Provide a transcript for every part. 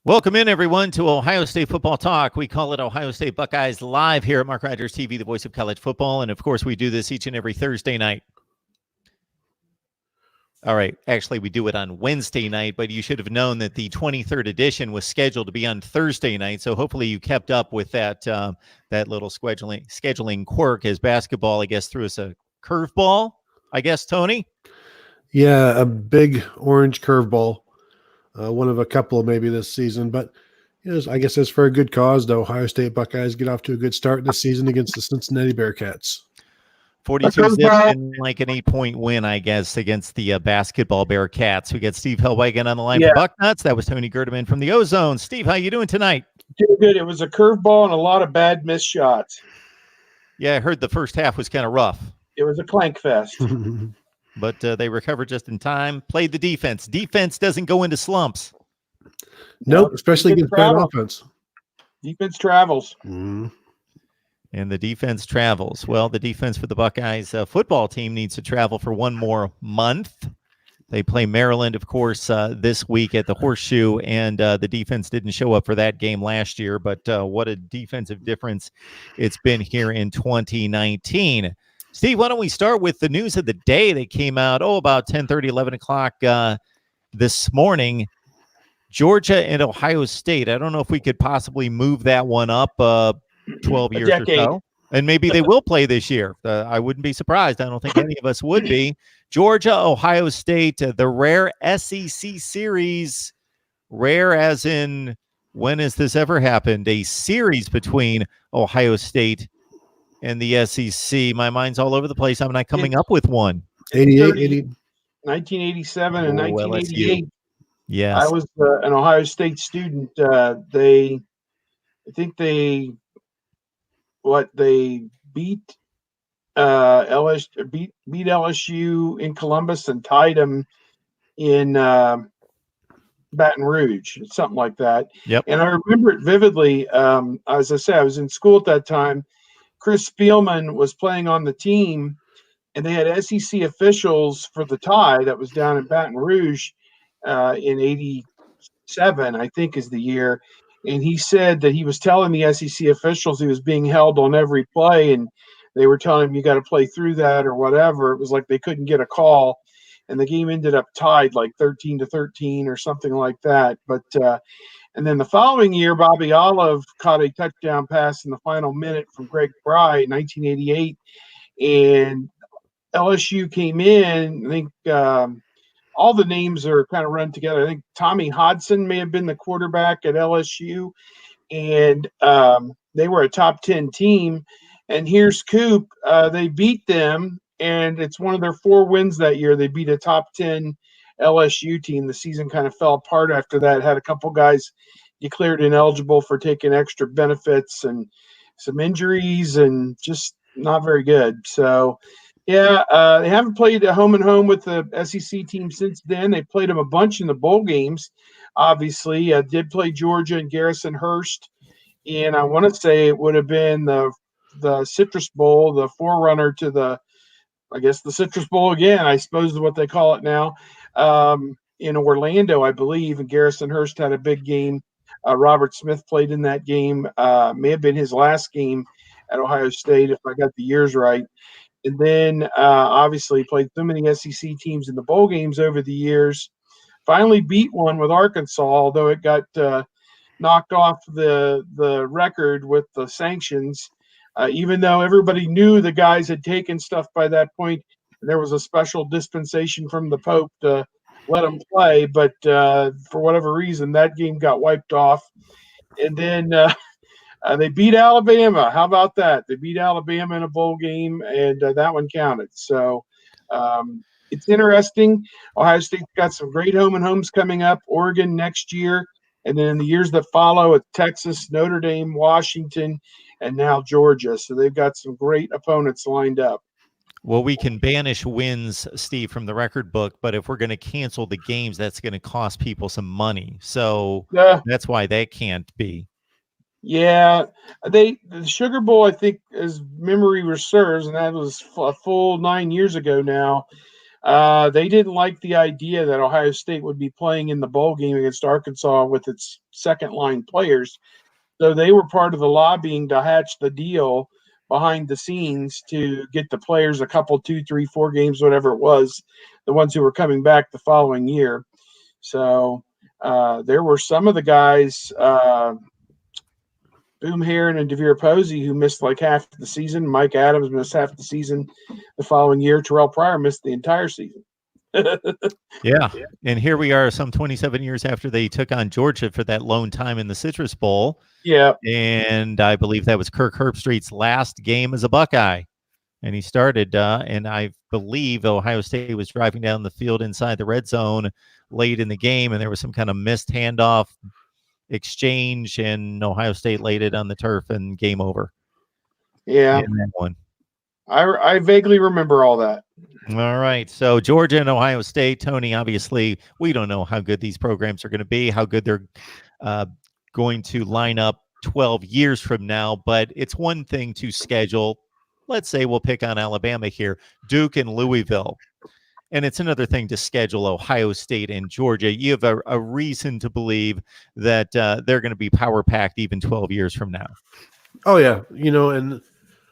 Welcome in, everyone, to Ohio State Football Talk. We call it Ohio State Buckeyes live here at MarkRogersTV, the voice of college football. And, of course, we do this each and every Thursday night. All right. Actually, we do it on Wednesday night, but you should have known that the 23rd edition was scheduled to be on Thursday night. So hopefully you kept up with that little scheduling quirk as basketball, I guess, threw us a curveball, I guess, Tony? Yeah, a big orange curveball. One of a couple maybe this season, but I guess it's for a good cause. The Ohio State Buckeyes get off to a good start this season against the Cincinnati Bearcats. 42-zip and like an 8-point win, I guess, against the basketball Bearcats. We got Steve Hellwagon on the line for Bucknuts. That was Tony Gerdeman from the Ozone. Steve, how you doing tonight? Doing good. It was a curveball and a lot of bad missed shots. Yeah, I heard the first half was kind of rough. It was a clank fest. But they recovered just in time. Played the defense. Defense doesn't go into slumps. Nope, especially against bad offense. Defense travels. And the defense travels. Well, the defense for the Buckeyes football team needs to travel for one more month. They play Maryland, of course, this week at the Horseshoe, and the defense didn't show up for that game last year. But what a defensive difference it's been here in 2019. Steve, why don't we start with the news of the day that came out, about 10:30, 11 o'clock this morning. Georgia and Ohio State. I don't know if we could possibly move that one up 12 years or so. And maybe they will play this year. I wouldn't be surprised. I don't think any of us would be. Georgia, Ohio State, the rare SEC series. Rare as in, when has this ever happened? A series between Ohio State and the SEC. My mind's all over the place. I'm not coming up with one. 1987 and 1988. LSU. Yes. I was an Ohio State student. They beat LSU in Columbus and tied them in Baton Rouge, something like that. Yep. And I remember it vividly. As I say, I was in school at that time. Chris Spielman was playing on the team, and they had SEC officials for the tie that was down in Baton Rouge in 87, I think is the year. And he said that he was telling the SEC officials he was being held on every play, and they were telling him you got to play through that or whatever. It was like they couldn't get a call, and the game ended up tied like 13-13 or something like that. But and then the following year, Bobby Olive caught a touchdown pass in the final minute from Greg Bry in 1988, and LSU came in. I think all the names are kind of run together. I think Tommy Hodson may have been the quarterback at LSU, and they were a top 10 team. And here's Coop. They beat them, and it's one of their 4 wins that year. They beat a top 10 LSU team. The season kind of fell apart after that. Had a couple guys declared ineligible for taking extra benefits and some injuries and just not very good. So, yeah, they haven't played a home and home with the SEC team since then. They played them a bunch in the bowl games, obviously. Did play Georgia and Garrison-Hurst. And I want to say it would have been the Citrus Bowl, the forerunner to the Citrus Bowl again, I suppose is what they call it now. In Orlando, I believe, and Garrison-Hurst had a big game. Robert Smith played in that game. May have been his last game at Ohio State, if I got the years right. And then, obviously, played so many SEC teams in the bowl games over the years. Finally beat one with Arkansas, although it got knocked off the record with the sanctions. Even though everybody knew the guys had taken stuff by that point, there was a special dispensation from the Pope to let them play. But for whatever reason, that game got wiped off. And then they beat Alabama. How about that? They beat Alabama in a bowl game, and that one counted. So it's interesting. Ohio State's got some great home and homes coming up. Oregon next year. And then in the years that follow, it's Texas, Notre Dame, Washington, and now Georgia. So they've got some great opponents lined up. Well, we can banish wins, Steve, from the record book, but if we're going to cancel the games, that's going to cost people some money. So that's why that can't be. Yeah, the Sugar Bowl, I think, as memory serves, and that was a full 9 years ago now. They didn't like the idea that Ohio State would be playing in the bowl game against Arkansas with its second-line players. So they were part of the lobbying to hatch the deal behind the scenes to get the players a couple, 2, 3, 4 games, whatever it was, the ones who were coming back the following year. So there were some of the guys, Boom Herron and DeVere Posey, who missed like half the season. Mike Adams missed half the season the following year. Terrell Pryor missed the entire season. Yeah. And here we are some 27 years after they took on Georgia for that lone time in the Citrus Bowl. Yeah. And I believe that was Kirk Herbstreit's last game as a Buckeye. And he started, and I believe Ohio State was driving down the field inside the red zone late in the game, and there was some kind of missed handoff exchange, and Ohio State laid it on the turf and game over. Yeah. In that one. I vaguely remember all that. All right. So Georgia and Ohio State, Tony, obviously, we don't know how good these programs are going to be, how good they're going to line up 12 years from now. But it's one thing to schedule. Let's say we'll pick on Alabama here, Duke and Louisville. And it's another thing to schedule Ohio State and Georgia. You have a reason to believe that they're going to be power-packed even 12 years from now. Oh, yeah. And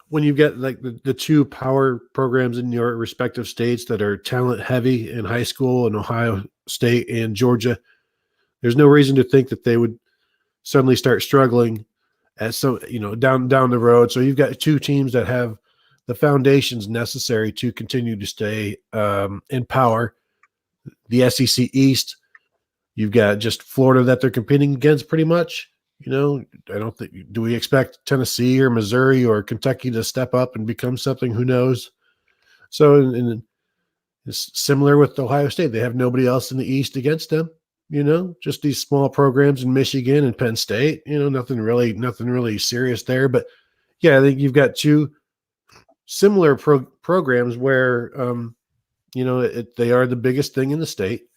when you get like the two power programs in your respective states that are talent heavy in high school, and Ohio State and Georgia, there's no reason to think that they would suddenly start struggling at some, down the road. So you've got two teams that have the foundations necessary to continue to stay in power. The SEC East, you've got just Florida that they're competing against pretty much. I don't think, do we expect Tennessee or Missouri or Kentucky to step up and become something? Who knows? So and it's similar with Ohio State. They have nobody else in the East against them, just these small programs in Michigan and Penn State, nothing really serious there. But yeah, I think you've got two similar programs where, they are the biggest thing in the state.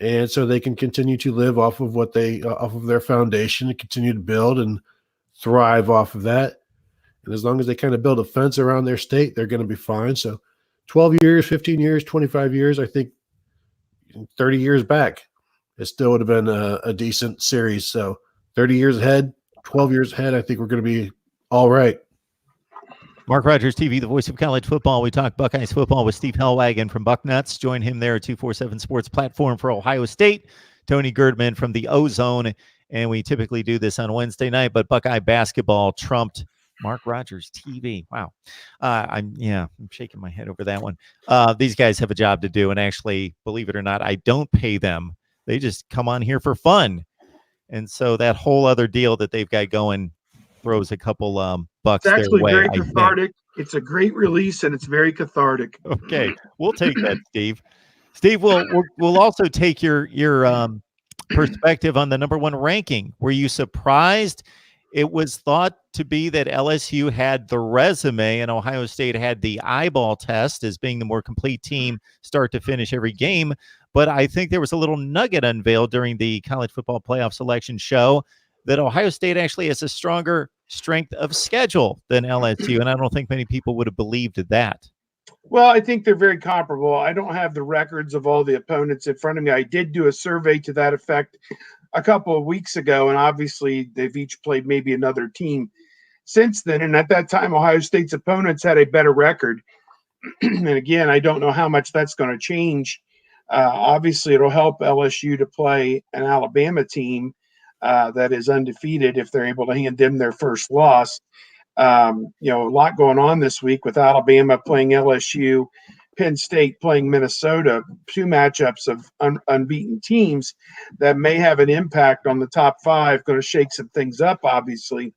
And so they can continue to live off of off of their foundation and continue to build and thrive off of that. And as long as they kind of build a fence around their state, they're going to be fine. So 12 years, 15 years, 25 years, I think 30 years back, it still would have been a decent series. So 30 years ahead, 12 years ahead, I think we're going to be all right. Mark Rogers TV, the voice of college football. We talk Buckeyes football with Steve Hellwagon from Bucknuts. Join him there at 247 Sports platform for Ohio State. Tony Girdman from the Ozone. And we typically do this on Wednesday night, but Buckeye basketball trumped Mark Rogers TV. Wow. I'm shaking my head over that one. These guys have a job to do. And actually, believe it or not, I don't pay them. They just come on here for fun. And so that whole other deal that they've got going throws a couple bucks their way. It's actually very cathartic. It's a great release, and it's very cathartic. Okay, we'll take that, Steve. Steve, we'll also take your perspective on the number one ranking. Were you surprised? It was thought to be that LSU had the resume and Ohio State had the eyeball test as being the more complete team start to finish every game. But I think there was a little nugget unveiled during the college football playoff selection show that Ohio State actually has a stronger strength of schedule than LSU. And I don't think many people would have believed that. Well, I think they're very comparable. I don't have the records of all the opponents in front of me. I did do a survey to that effect a couple of weeks ago, and obviously they've each played maybe another team since then. And at that time, Ohio State's opponents had a better record. And again, I don't know how much that's going to change. Obviously, it'll help LSU to play an Alabama team that is undefeated if they're able to hand them their first loss. A lot going on this week with Alabama playing LSU, Penn State playing Minnesota, two matchups of unbeaten teams that may have an impact on the top five, going to shake some things up, obviously.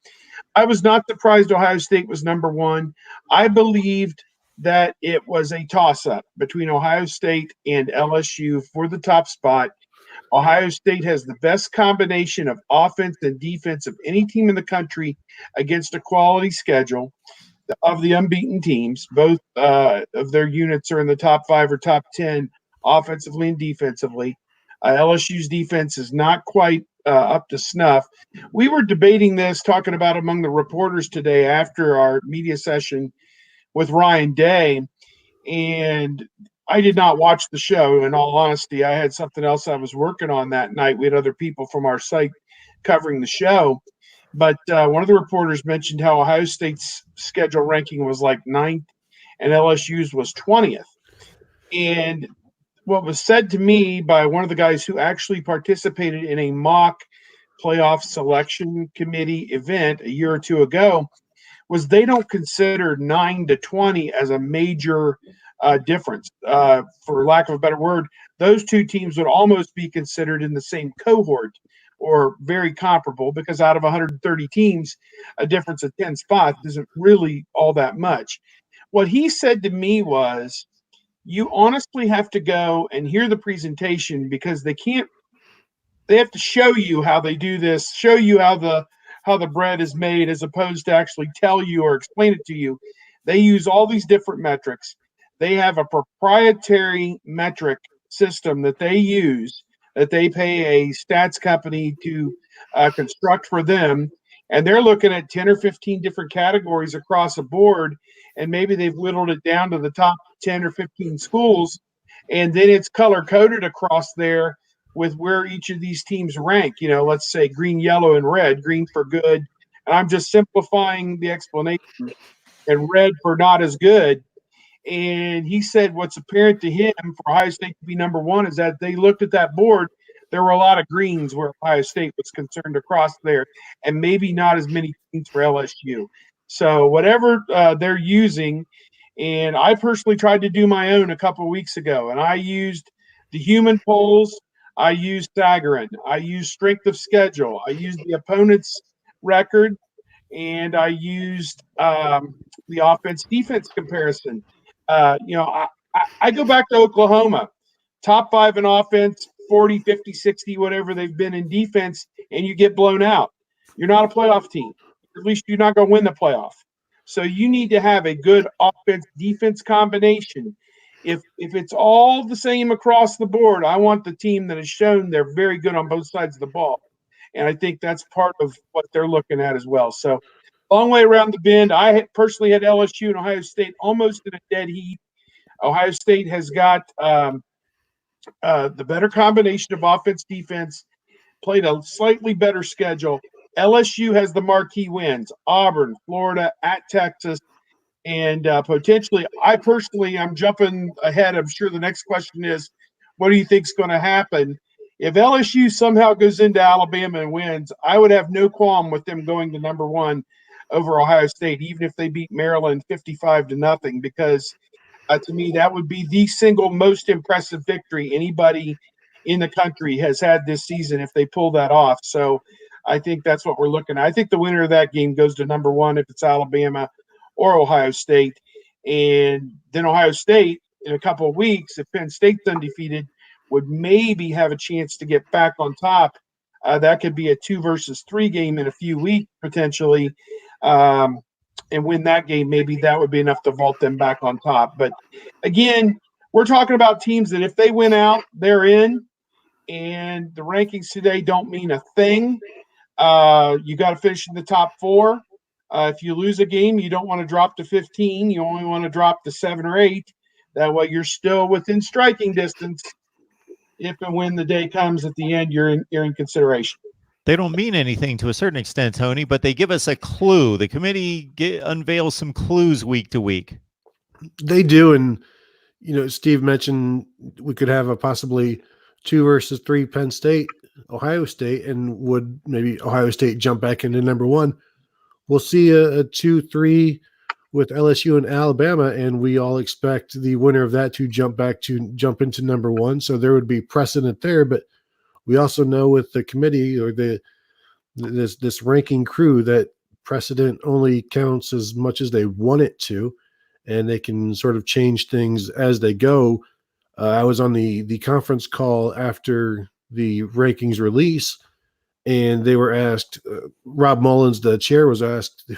I was not surprised Ohio State was number one. I believed that it was a toss-up between Ohio State and LSU for the top spot. Ohio State has the best combination of offense and defense of any team in the country against a quality schedule of the unbeaten teams. Both of their units are in the top 5 or top 10 offensively and defensively. LSU's defense is not quite up to snuff. We were debating this, talking about among the reporters today after our media session with Ryan Day, and I did not watch the show. In all honesty, I had something else I was working on that night. We had other people from our site covering the show, but one of the reporters mentioned how Ohio State's schedule ranking was like 9th and LSU's was 20th. And what was said to me by one of the guys who actually participated in a mock playoff selection committee event a year or two ago was they don't consider 9 to 20 as a major difference. For lack of a better word, those two teams would almost be considered in the same cohort or very comparable, because out of 130 teams, a difference of 10 spots isn't really all that much. What he said to me was, you honestly have to go and hear the presentation, because they have to show you how they do this, show you how the bread is made, as opposed to actually tell you or explain it to you. They use all these different metrics. They have a proprietary metric system that they use, that they pay a stats company to construct for them. And they're looking at 10 or 15 different categories across the board. And maybe they've whittled it down to the top 10 or 15 schools. And then it's color coded across there with where each of these teams rank. Let's say green, yellow, and red. Green for good. And I'm just simplifying the explanation. And red for not as good. And he said what's apparent to him for Ohio State to be number one is that they looked at that board. There were a lot of greens where Ohio State was concerned across there, and maybe not as many greens for LSU. So whatever they're using, and I personally tried to do my own a couple of weeks ago, and I used the human polls. I used Sagarin. I used strength of schedule. I used the opponent's record, and I used the offense-defense comparison. I go back to Oklahoma, top 5 in offense, 40, 50, 60, whatever they've been in defense, and you get blown out. You're not a playoff team. At least you're not going to win the playoff. So you need to have a good offense-defense combination. If it's all the same across the board, I want the team that has shown they're very good on both sides of the ball. And I think that's part of what they're looking at as well. So long way around the bend. I personally had LSU and Ohio State almost in a dead heat. Ohio State has got the better combination of offense, defense, played a slightly better schedule. LSU has the marquee wins: Auburn, Florida, at Texas, and potentially, I'm jumping ahead. I'm sure the next question is, what do you think is going to happen? If LSU somehow goes into Alabama and wins, I would have no qualm with them going to number one over Ohio State, even if they beat Maryland 55-0, because to me, that would be the single most impressive victory anybody in the country has had this season if they pull that off. So I think that's what we're looking at. I think the winner of that game goes to number one if it's Alabama or Ohio State. And then Ohio State, in a couple of weeks, if Penn State's undefeated, would maybe have a chance to get back on top. That could be a 2-3 game in a few weeks, potentially. And win that game, maybe that would be enough to vault them back on top. But again, we're talking about teams that if they win out, they're in. And the rankings today don't mean a thing. You got to finish in the top 4. If you lose a game, you don't want to drop to 15. You only want to drop to 7 or 8. That way you're still within striking distance. If and when the day comes at the end, you're in consideration. They don't mean anything to a certain extent, Tony, but they give us a clue. The committee unveils some clues week to week. They do. And, Steve mentioned we could have a possibly 2-3 Penn State, Ohio State, and would maybe Ohio State jump back into number one. We'll see a 2-3 with LSU and Alabama, and we all expect the winner of that to jump into number one. So there would be precedent there, but we also know with the committee or this ranking crew that precedent only counts as much as they want it to, and they can sort of change things as they go. I was on the conference call after the rankings release, and they were asked, Rob Mullins, the chair, was asked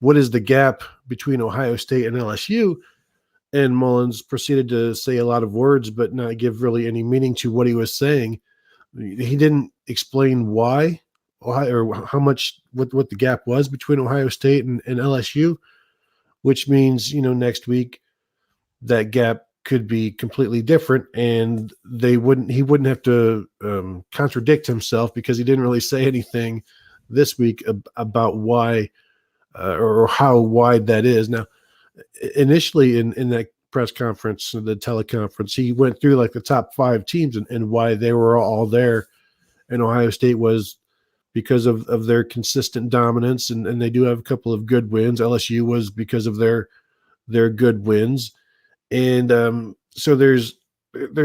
what is the gap between Ohio State and LSU? And Mullins proceeded to say a lot of words, but not give really any meaning to what he was saying. He didn't explain why or how much, what the gap was between Ohio State and LSU, which means, next week that gap could be completely different, and he wouldn't have to contradict himself, because he didn't really say anything this week about why or how wide that is. Now, initially in that press conference, the teleconference, he went through like the top 5 teams and why they were all there, and Ohio State was because of their consistent dominance, and they do have a couple of good wins. LSU was because of their good wins. And so there's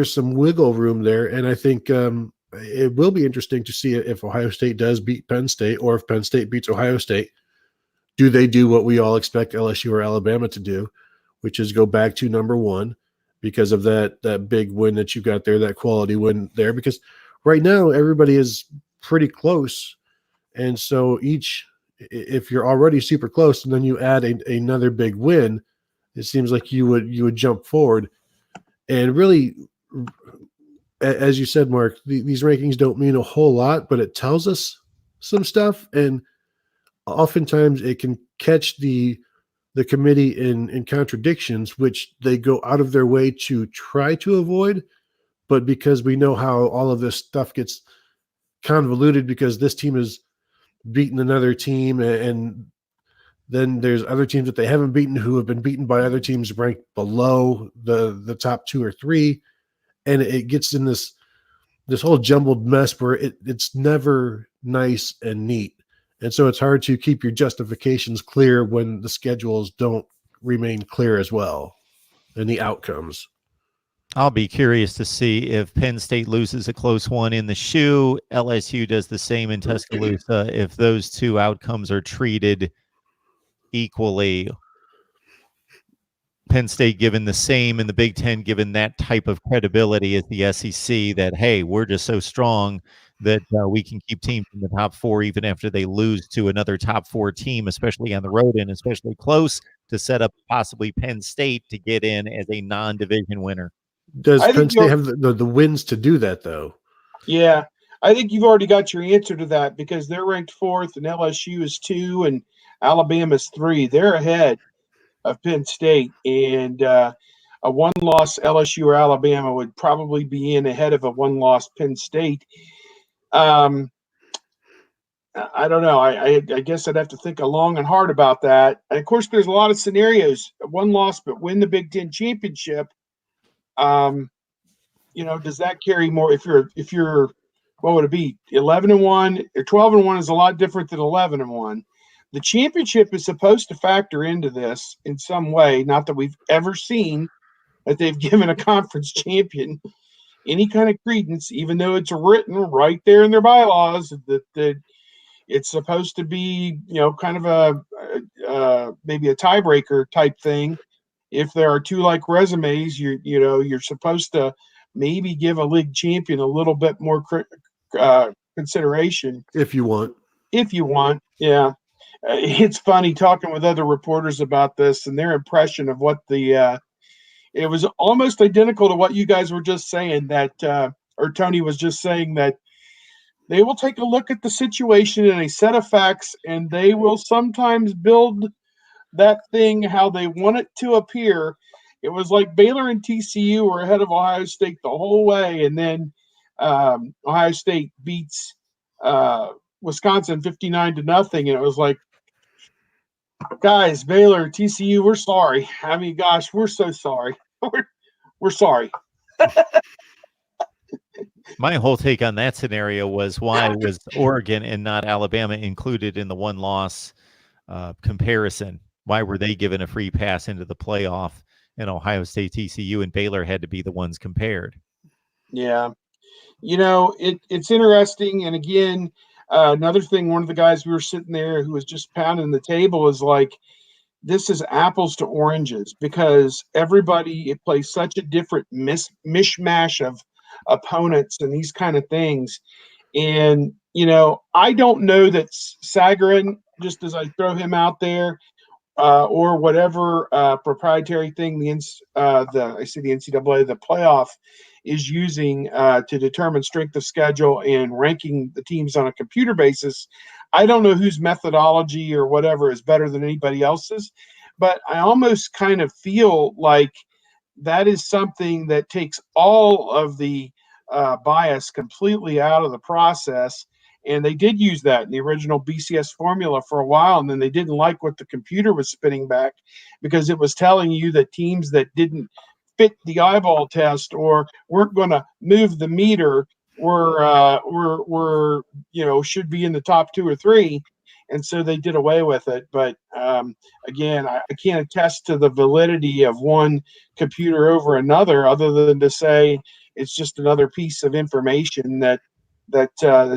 some wiggle room there, and I think it will be interesting to see if Ohio State does beat Penn State, or if Penn State beats Ohio State. Do they do what we all expect LSU or Alabama to do, which is go back to number 1 because of that big win that you got there, that quality win there? Because right now everybody is pretty close, and so if you're already super close and then you add another big win, it seems like you would jump forward. And really, as you said, Mark, these rankings don't mean a whole lot, but it tells us some stuff, and oftentimes it can catch the committee in contradictions, which they go out of their way to try to avoid. But because we know how all of this stuff gets convoluted, because this team has beaten another team, and then there's other teams that they haven't beaten who have been beaten by other teams ranked below the top 2 or 3. And it gets in this whole jumbled mess where it's never nice and neat. And so it's hard to keep your justifications clear when the schedules don't remain clear as well, and the outcomes. I'll be curious to see if Penn State loses a close one in the shoe, LSU does the same in Tuscaloosa, if those 2 outcomes are treated equally. Penn State given the same, and the Big Ten given that type of credibility as the SEC, that, hey, we're just so strong that we can keep teams in the top 4 even after they lose to another top 4 team, especially on the road and especially close, to set up possibly Penn State to get in as a non-division winner. Does Penn State have the wins to do that, though? Yeah, I think you've already got your answer to that, because they're ranked 4th, and LSU is 2, and Alabama's 3. They're ahead of Penn State, and a 1-loss LSU or Alabama would probably be in ahead of a 1-loss Penn State. I don't know. I guess I'd have to think long and hard about that. And of course, there's a lot of scenarios. 1 loss, but win the Big Ten championship. Does that carry more? If you're, what would it be? 11-1 or 12-1 is a lot different than 11-1. The championship is supposed to factor into this in some way. Not that we've ever seen that they've given a conference champion any kind of credence, even though it's written right there in their bylaws that it's supposed to be, kind of a maybe a tiebreaker type thing. If there are 2 like resumes, you're supposed to maybe give a league champion a little bit more consideration if you want. Yeah. It's funny talking with other reporters about this, and their impression of what it was almost identical to what you guys were just saying, that or Tony was just saying, that they will take a look at the situation and a set of facts, and they will sometimes build that thing how they want it to appear. It was like Baylor and TCU were ahead of Ohio State the whole way, and then Ohio State beats Wisconsin 59-0, and it was like, guys, Baylor, TCU, we're sorry. I mean, gosh, we're so sorry. We're sorry. My whole take on that scenario was, why was Oregon and not Alabama included in the 1-loss comparison? Why were they given a free pass into the playoff, and Ohio State, TCU, and Baylor had to be the ones compared? Yeah. It's interesting. And again, another thing, one of the guys we were sitting there who was just pounding the table is like, this is apples to oranges, because everybody, it plays such a different mishmash of opponents and these kind of things. And, I don't know that Sagarin, just as I throw him out there, or whatever proprietary thing the NCAA, the playoff, is using to determine strength of schedule and ranking the teams on a computer basis. I don't know whose methodology or whatever is better than anybody else's, but I almost kind of feel like that is something that takes all of the bias completely out of the process. And they did use that in the original BCS formula for a while, and then they didn't like what the computer was spitting back because it was telling you that teams that didn't fit the eyeball test or weren't going to move the meter were should be in the top 2 or 3, and so they did away with it. But again, I can't attest to the validity of one computer over another, other than to say it's just another piece of information that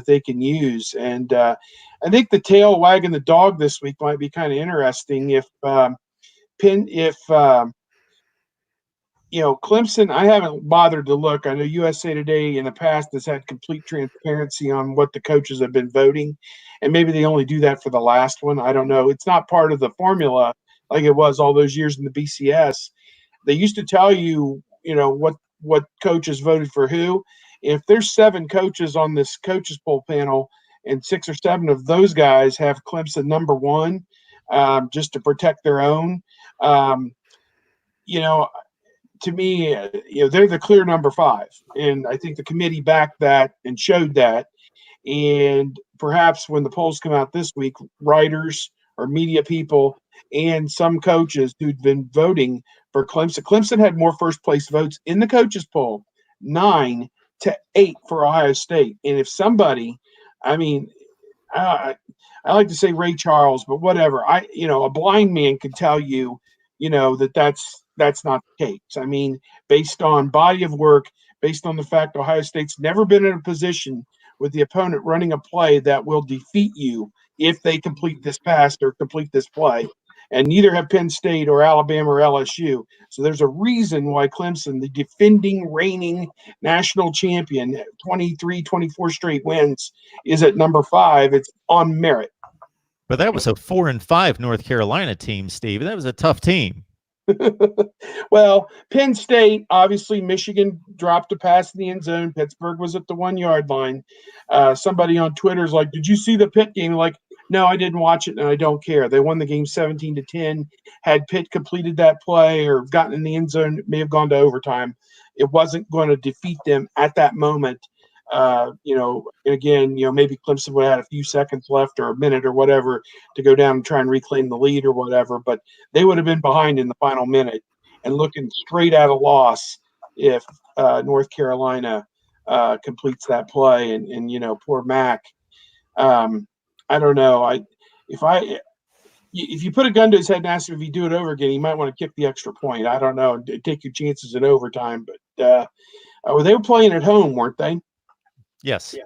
they can use. And I think the tail wagging the dog this week might be kind of interesting if Clemson, I haven't bothered to look. I know USA Today in the past has had complete transparency on what the coaches have been voting, and maybe they only do that for the last one. I don't know. It's not part of the formula like it was all those years in the BCS. They used to tell you, what coaches voted for who. If there's 7 coaches on this coaches poll panel and 6 or 7 of those guys have Clemson number 1, just to protect their own, to me, they're the clear number 5. And I think the committee backed that and showed that. And perhaps when the polls come out this week, writers or media people and some coaches who'd been voting for Clemson had more first place votes in the coaches poll, 9-8 for Ohio State. And if somebody, I like to say Ray Charles, but whatever, a blind man can tell you, that's not the case. Based on body of work, based on the fact Ohio State's never been in a position with the opponent running a play that will defeat you if they complete this pass or complete this play. And neither have Penn State or Alabama or LSU. So there's a reason why Clemson, the defending, reigning national champion, 23, 24 straight wins, is at number 5. It's on merit. But that was a 4-5 North Carolina team, Steve. That was a tough team. Well, Penn State, obviously, Michigan dropped a pass in the end zone. Pittsburgh was at the 1-yard line. Somebody on Twitter is like, "Did you see the Pitt game?" Like, no, I didn't watch it, and I don't care. They won the game 17-10. Had Pitt completed that play or gotten in the end zone, it may have gone to overtime. It wasn't going to defeat them at that moment. Again, maybe Clemson would have had a few seconds left or a minute or whatever to go down and try and reclaim the lead or whatever, but they would have been behind in the final minute and looking straight at a loss if North Carolina completes that play. And poor Mac. I don't know. If you put a gun to his head and ask him if he'd do it over again, he might want to kick the extra point. I don't know. Take your chances in overtime, but they were playing at home, weren't they? Yes. Yeah.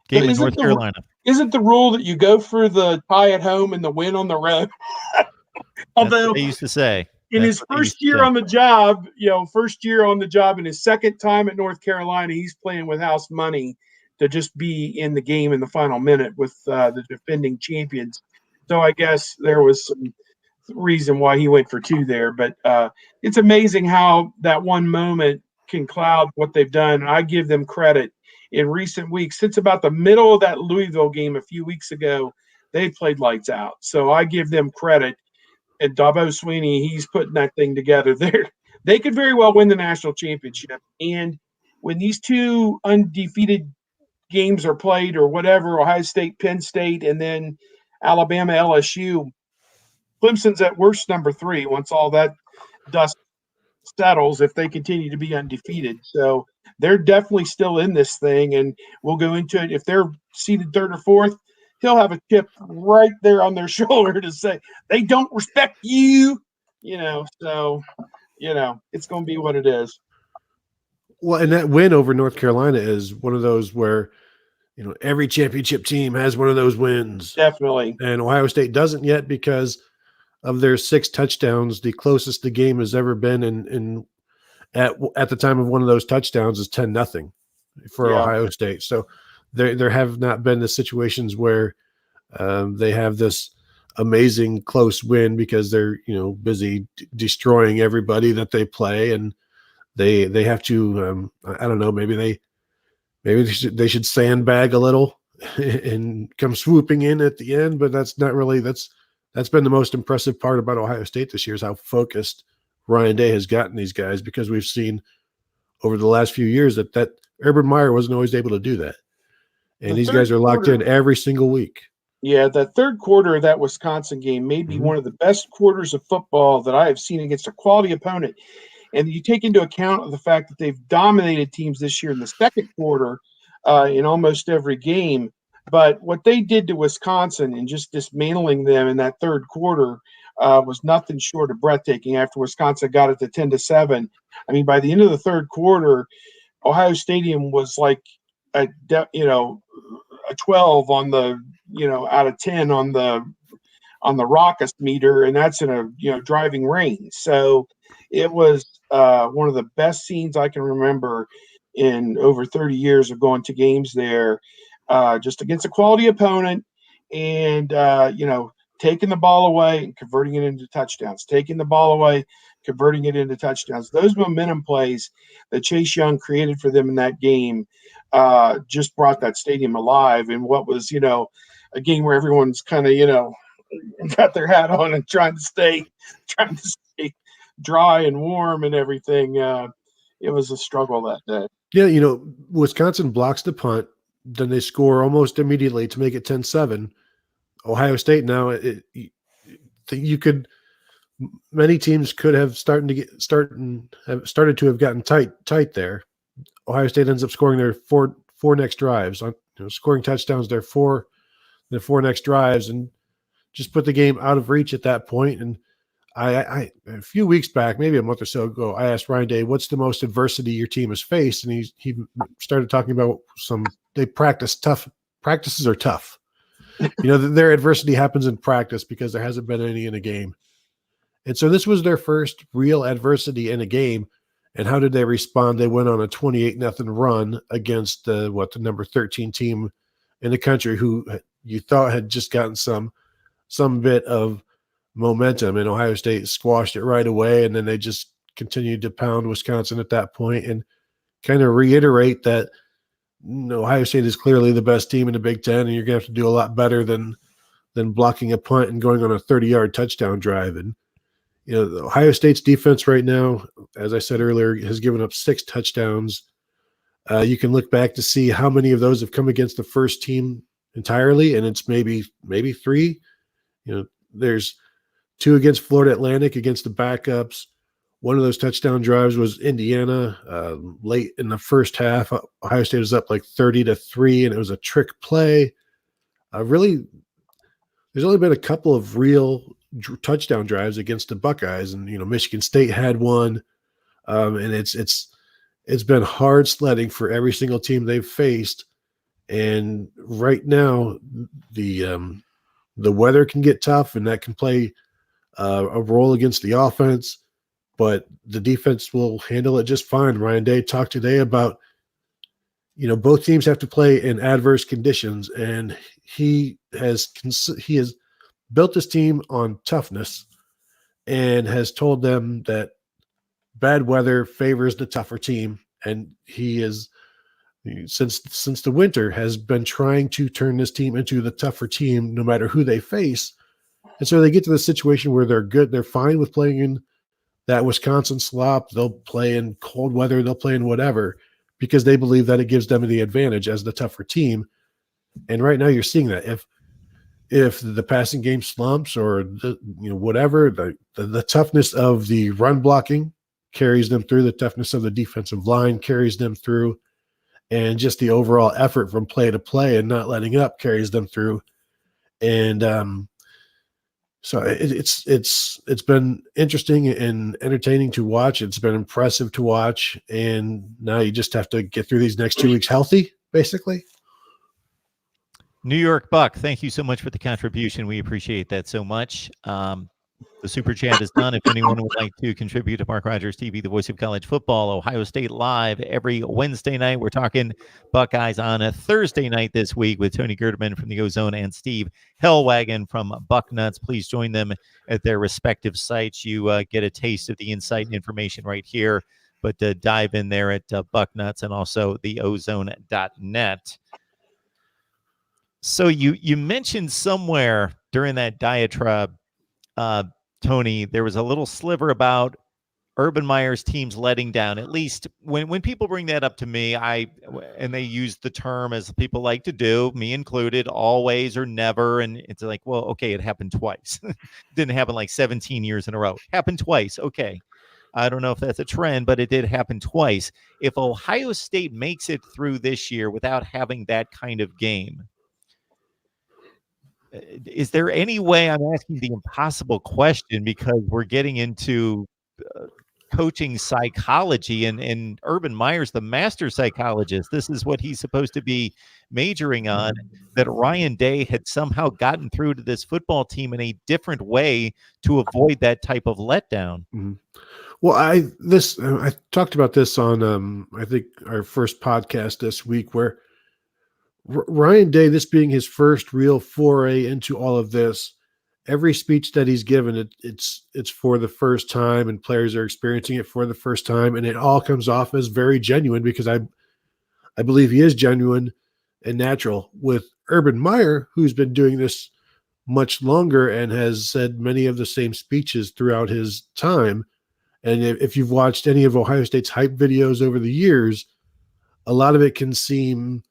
Game in North Carolina. Isn't the rule that you go for the tie at home and the win on the road? Although that's what they used to say. In his first year on the job, in his second time at North Carolina, he's playing with house money to just be in the game in the final minute with the defending champions. So I guess there was some reason why he went for 2 there. But it's amazing how that one moment can cloud what they've done. And I give them credit. In recent weeks, since about the middle of that Louisville game a few weeks ago, they played lights out. So I give them credit. And Dabo Swinney, he's putting that thing together. They could very well win the national championship. And when these 2 undefeated games are played or whatever, Ohio State, Penn State, and then Alabama, LSU, Clemson's at worst number 3 once all that dust settles if they continue to be undefeated. So they're definitely still in this thing, and we'll go into it. If they're seeded 3rd or 4th, he'll have a chip right there on their shoulder to say they don't respect you, So, it's going to be what it is. Well, and that win over North Carolina is one of those where, every championship team has one of those wins. Definitely. And Ohio State doesn't yet because of their 6 touchdowns. The closest the game has ever been at the time of one of those touchdowns is 10-0 for Ohio State. So there have not been the situations where they have this amazing close win because they're busy destroying everybody that they play, and they have to I don't know, maybe they should sandbag a little and come swooping in at the end, but that's not really that's been the most impressive part about Ohio State this year is how focused Ryan Day has gotten these guys, because we've seen over the last few years that Urban Meyer wasn't always able to do that. And these guys are locked in every single week. Yeah, the third quarter of that Wisconsin game may be one of the best quarters of football that I have seen against a quality opponent. And you take into account the fact that they've dominated teams this year in the second quarter in almost every game. But what they did to Wisconsin and just dismantling them in that third quarter was nothing short of breathtaking. After Wisconsin got it to 10-7, I mean, by the end of the third quarter, Ohio Stadium was like a 12 on the out of 10 on the raucous meter, and that's in a driving rain. So it was one of the best scenes I can remember in over 30 years of going to games there, just against a quality opponent, and taking the ball away and converting it into touchdowns, taking the ball away, converting it into touchdowns. Those momentum plays that Chase Young created for them in that game just brought that stadium alive. And what was, a game where everyone's kind of, got their hat on and trying to stay dry and warm and everything. It was a struggle that day. Yeah, Wisconsin blocks the punt, then they score almost immediately to make it 10-7. Ohio State now, many teams could have started to have gotten tight there. Ohio State ends up scoring their four next drives, scoring touchdowns their four next drives, and just put the game out of reach at that point. And I a few weeks back, maybe a month or so ago, I asked Ryan Day, what's the most adversity your team has faced? And he started talking about they practice tough. Practices are tough. Their adversity happens in practice because there hasn't been any in a game. And so this was their first real adversity in a game. And how did they respond? They went on a 28-0 run against the number 13 team in the country, who you thought had just gotten some bit of momentum, and Ohio State squashed it right away. And then they just continued to pound Wisconsin at that point and kind of reiterate that Ohio State is clearly the best team in the Big Ten, and you're going to have to do a lot better than blocking a punt and going on a 30-yard touchdown drive. And Ohio State's defense right now, as I said earlier, has given up 6 touchdowns. You can look back to see how many of those have come against the first team entirely, and it's maybe 3. There's 2 against Florida Atlantic against the backups. One of those touchdown drives was Indiana late in the first half. Ohio State was up like 30-3, and it was a trick play. Really, there's only been a couple of real touchdown drives against the Buckeyes, and Michigan State had one, and it's been hard sledding for every single team they've faced. And right now, the weather can get tough, and that can play a role against the offense, but the defense will handle it just fine. Ryan Day talked today about, both teams have to play in adverse conditions, and he has built this team on toughness and has told them that bad weather favors the tougher team. And he is, since the winter, has been trying to turn this team into the tougher team no matter who they face. And so they get to the situation where they're good. They're fine with playing in that Wisconsin slop. They'll play in cold weather. They'll play in whatever, because they believe that it gives them the advantage as the tougher team. And right now you're seeing that if the passing game slumps or whatever, the toughness of the run blocking carries them through, the toughness of the defensive line carries them through, and just the overall effort from play to play and not letting up carries them through. And so it's been interesting and entertaining to watch. It's been impressive to watch, and now you just have to get through these next 2 weeks healthy, basically. New York Buck, thank you so much for the contribution. We appreciate that so much. The super chat is done. If anyone would like to contribute to Mark Rogers TV, the voice of college football, Ohio State Live every Wednesday night. We're talking Buckeyes on a Thursday night this week with Tony Gerdeman from the Ozone and Steve Hellwagon from Bucknuts. Please join them at their respective sites. You get a taste of the insight and information right here, but dive in there at Bucknuts and also theozone.net. So you mentioned somewhere during that diatribe, Tony, there was a little sliver about Urban Meyer's team's letting down. At least when people bring that up to me, and they use the term, as people like to do, me included, always or never, and it's like, well, okay, it happened twice. It didn't happen like 17 years in a row. Happened twice. Okay. I don't know if that's a trend, but it did happen twice. If Ohio State makes it through this year without having that kind of game, is there any way, I'm asking the impossible question because we're getting into coaching psychology, and Urban Meyer's the master psychologist. This is what he's supposed to be majoring on, that Ryan Day had somehow gotten through to this football team in a different way to avoid that type of letdown. Mm-hmm. Well, I talked about this on I think our first podcast this week, where Ryan Day, this being his first real foray into all of this, every speech that he's given, it's for the first time, and players are experiencing it for the first time, and it all comes off as very genuine, because I believe he is genuine and natural. With Urban Meyer, who's been doing this much longer and has said many of the same speeches throughout his time, and if you've watched any of Ohio State's hype videos over the years, a lot of it can seem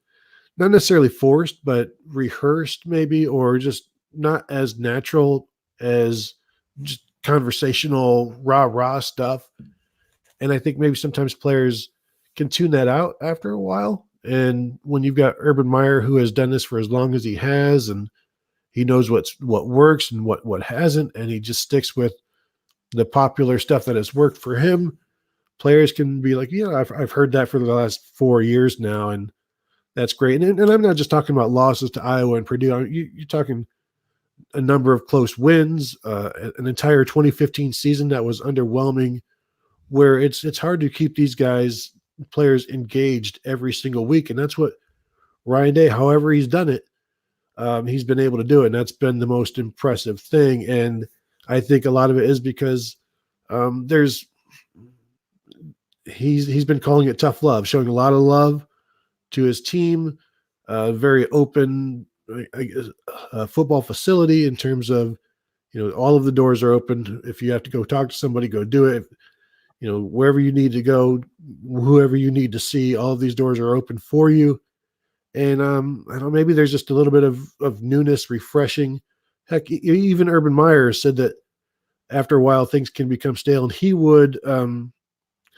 not necessarily forced, but rehearsed maybe, or just not as natural as just conversational rah-rah stuff. And I think maybe sometimes players can tune that out after a while. And when you've got Urban Meyer, who has done this for as long as he has, and he knows what works and what hasn't, and he just sticks with the popular stuff that has worked for him, players can be like, yeah, I've heard that for the last 4 years now, and that's great. And I'm not just talking about losses to Iowa and Purdue. You're talking a number of close wins, an entire 2015 season that was underwhelming, where it's hard to keep these players engaged every single week. And that's what Ryan Day, however he's done it, he's been able to do it. And that's been the most impressive thing. And I think a lot of it is because he's been calling it tough love, showing a lot of love to his team, very open football facility in terms of, all of the doors are open. If you have to go talk to somebody, go do it. Wherever you need to go, whoever you need to see, all of these doors are open for you. And I don't know, maybe there's just a little bit of newness, refreshing. Heck, even Urban Meyer said that after a while things can become stale, and he would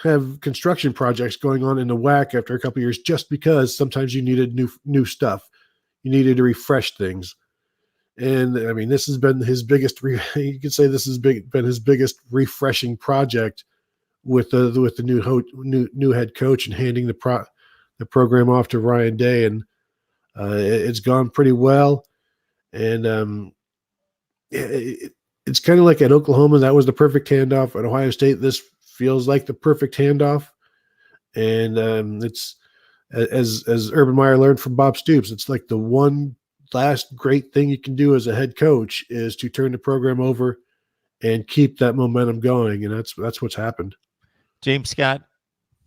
have construction projects going on in the WAC after a couple of years, just because sometimes you needed new stuff. You needed to refresh things. And I mean, this has been his biggest, you could say this has been his biggest refreshing project with the new head coach, and handing the program off to Ryan Day. And it's gone pretty well. And it's kind of like at Oklahoma, that was the perfect handoff. At Ohio State, this feels like the perfect handoff. And it's, as Urban Meyer learned from Bob Stoops, it's like the one last great thing you can do as a head coach is to turn the program over and keep that momentum going. And that's what's happened. James Scott,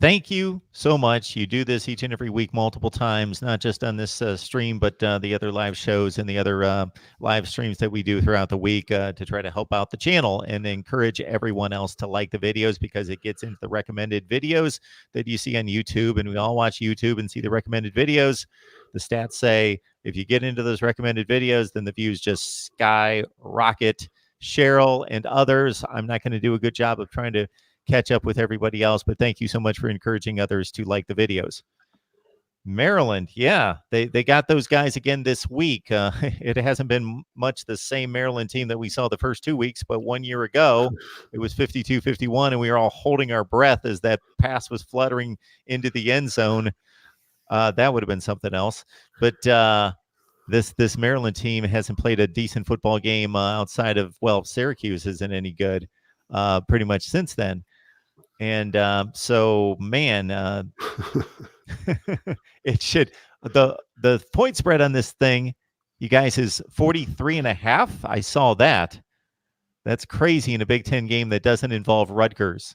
thank you so much. You do this each and every week, multiple times, not just on this stream, but the other live shows and the other live streams that we do throughout the week to try to help out the channel and encourage everyone else to like the videos, because it gets into the recommended videos that you see on YouTube. And we all watch YouTube and see the recommended videos. The stats say if you get into those recommended videos, then the views just skyrocket. Cheryl and others, I'm not going to do a good job of trying to catch up with everybody else, but thank you so much for encouraging others to like the videos. Maryland, yeah, they got those guys again this week. It hasn't been much the same Maryland team that we saw the first 2 weeks, but 1 year ago it was 52-51, and we were all holding our breath as that pass was fluttering into the end zone. That would have been something else. But this Maryland team hasn't played a decent football game outside of, well, Syracuse isn't any good pretty much since then. And so, man, it should, the point spread on this thing, you guys, is 43.5. I saw that. That's crazy in a Big Ten game that doesn't involve Rutgers.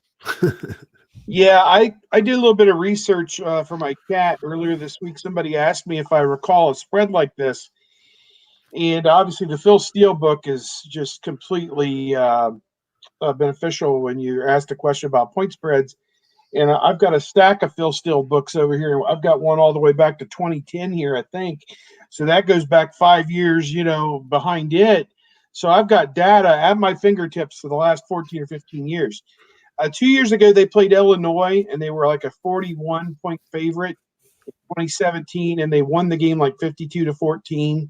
Yeah, I did a little bit of research for my cat earlier this week. Somebody asked me if I recall a spread like this. And obviously the Phil Steele book is just completely beneficial when you're asked a question about point spreads. And I've got a stack of Phil Steele books over here. I've got one all the way back to 2010 here, I think. So that goes back 5 years, behind it. So I've got data at my fingertips for the last 14 or 15 years. 2 years ago, they played Illinois, and they were like a 41-point favorite in 2017, and they won the game like 52-14.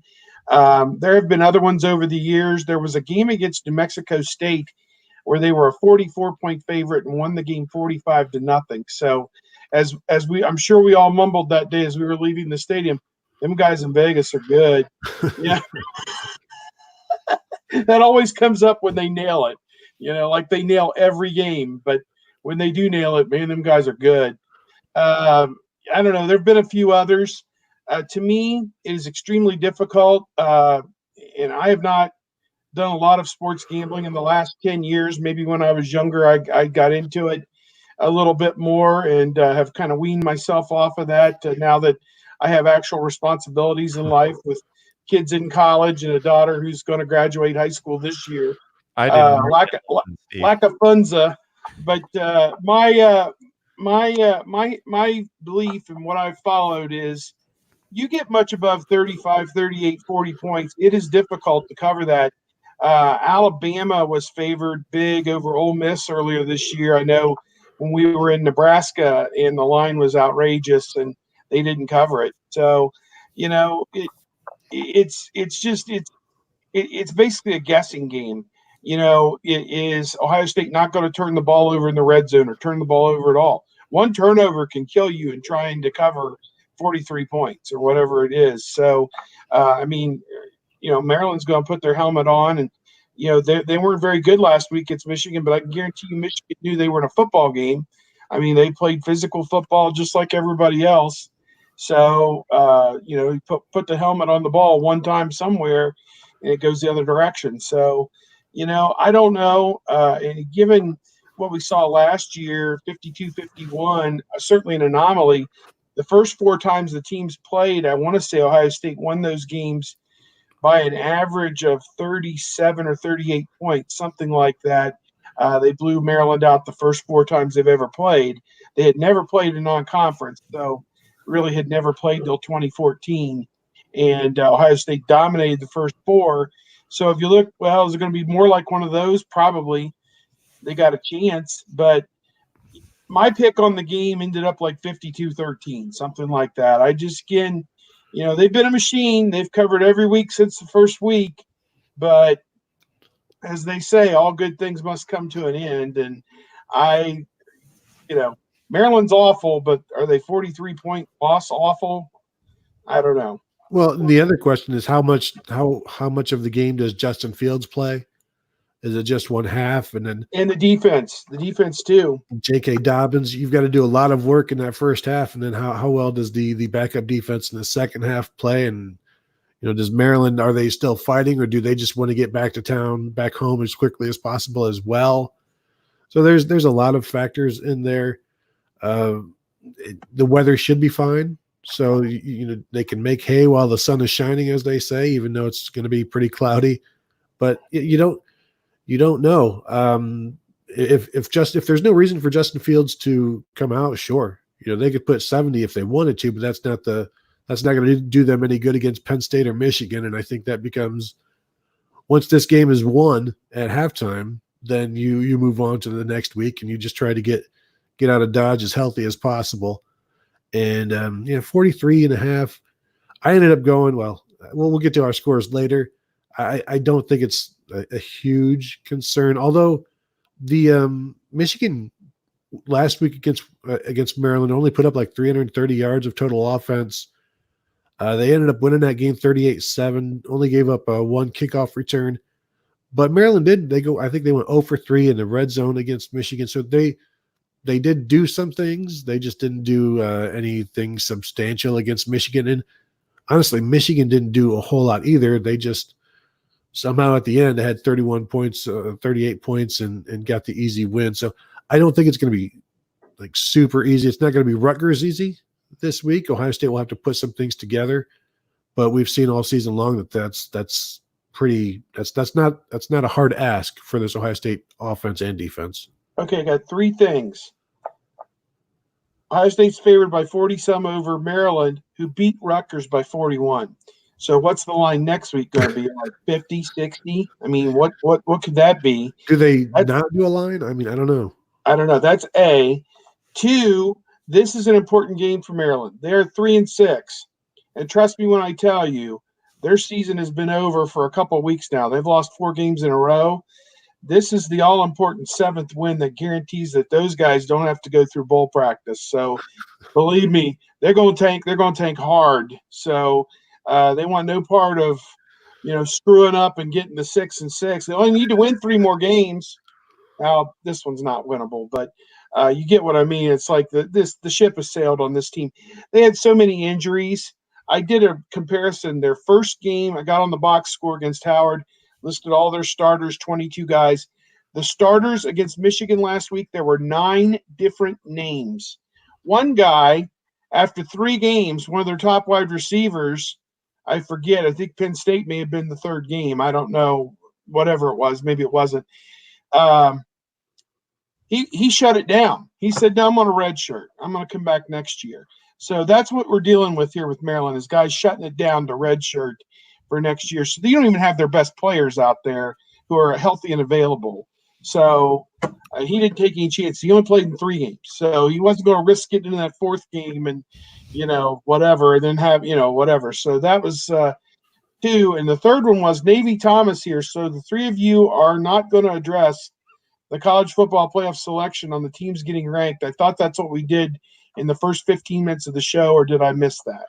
There have been other ones over the years. There was a game against New Mexico State where they were a 44-point favorite and won the game 45-0. So I'm sure we all mumbled that day as we were leaving the stadium, them guys in Vegas are good. Yeah. That always comes up when they nail it, like they nail every game, but when they do nail it, man, them guys are good. I don't know. There've been a few others. To me, it is extremely difficult. And I have not done a lot of sports gambling in the last 10 years. Maybe when I was younger, I got into it a little bit more and have kind of weaned myself off of that now that I have actual responsibilities in life with kids in college and a daughter who's going to graduate high school this year. I didn't Lack of funza, but my belief and what I've followed is you get much above 35, 38, 40 points, it is difficult to cover that. Alabama was favored big over Ole Miss earlier this year. I know when we were in Nebraska and the line was outrageous and they didn't cover it. So, it's basically a guessing game. Is Ohio State not going to turn the ball over in the red zone or turn the ball over at all? One turnover can kill you in trying to cover 43 points or whatever it is. So, Maryland's going to put their helmet on, and they weren't very good last week against Michigan, but I can guarantee you Michigan knew they were in a football game. I mean, they played physical football just like everybody else. So, you put the helmet on the ball one time somewhere, and it goes the other direction. So, I don't know. And given what we saw last year, 52-51, certainly an anomaly. The first 4 times the teams played, I want to say Ohio State won those games by an average of 37 or 38 points, something like that. They blew Maryland out the first 4 times they've ever played. They had never played a non-conference, so really had never played till 2014. And Ohio State dominated the first 4. So if you look, well, is it going to be more like one of those? Probably. They got a chance, but my pick on the game ended up like 52-13, something like that. They've been a machine. They've covered every week since the first week, but as they say, all good things must come to an end. And Maryland's awful, but are they 43-point loss awful? I don't know. Well, the other question is how much of the game does Justin Fields play? Is it just one half? And the defense too. J.K. Dobbins, you've got to do a lot of work in that first half. And then how well does the backup defense in the second half play? And, does Maryland, are they still fighting, or do they just want to get back to town, back home as quickly as possible as well? So there's a lot of factors in there. The weather should be fine. So, they can make hay while the sun is shining, as they say, even though it's going to be pretty cloudy. But you don't know. If there's no reason for Justin Fields to come out, sure, they could put 70 if they wanted to, but that's not going to do them any good against Penn State or Michigan. And I think that becomes, once this game is won at halftime, then you move on to the next week and you just try to get out of Dodge as healthy as possible. And 43.5. I ended up going, we'll get to our scores later. I don't think it's a huge concern, although the Michigan last week against Maryland only put up like 330 yards of total offense. They ended up winning that game 38-7, only gave up one kickoff return. But Maryland did. I think they went 0 for 3 in the red zone against Michigan. So they did do some things. They just didn't do anything substantial against Michigan. And honestly, Michigan didn't do a whole lot either. They just somehow at the end, they had 31 points, 38 points, and got the easy win. So I don't think it's going to be like super easy. It's not going to be Rutgers easy this week. Ohio State will have to put some things together, but we've seen all season long that's that's not a hard ask for this Ohio State offense and defense. Okay, I got three things. Ohio State's favored by 40-some over Maryland, who beat Rutgers by 41. So what's the line next week going to be? Like 50, 60? I mean, what could that be? Do they not do a line? I mean, I don't know. I don't know. That's A. 2, this is an important game for Maryland. They're 3-6. And trust me when I tell you, their season has been over for a couple of weeks now. They've lost 4 games in a row. This is the all-important 7th win that guarantees that those guys don't have to go through bowl practice. So believe me, they're going to tank. They're going to tank hard. So they want no part of, screwing up and getting to 6-6. They only need to win 3 more games. Now this one's not winnable, but you get what I mean. It's like the ship has sailed on this team. They had so many injuries. I did a comparison. Their first game, I got on the box score against Howard, listed all their starters, 22 guys. The starters against Michigan last week, there were 9 different names. One guy, after 3 games, one of their top wide receivers, I forget, I think Penn State may have been the 3rd game. I don't know, whatever it was. Maybe it wasn't. He shut it down. He said, no, I'm on a red shirt. I'm going to come back next year. So that's what we're dealing with here with Maryland, is guys shutting it down to red shirt for next year. So they don't even have their best players out there who are healthy and available. So he didn't take any chance. He only played in 3 games. So he wasn't going to risk getting into that 4th game and, whatever, and then have, whatever. So that was 2. And the 3rd one was Navy Thomas here. So the 3 of you are not going to address the college football playoff selection on the teams getting ranked. I thought that's what we did in the first 15 minutes of the show, or did I miss that?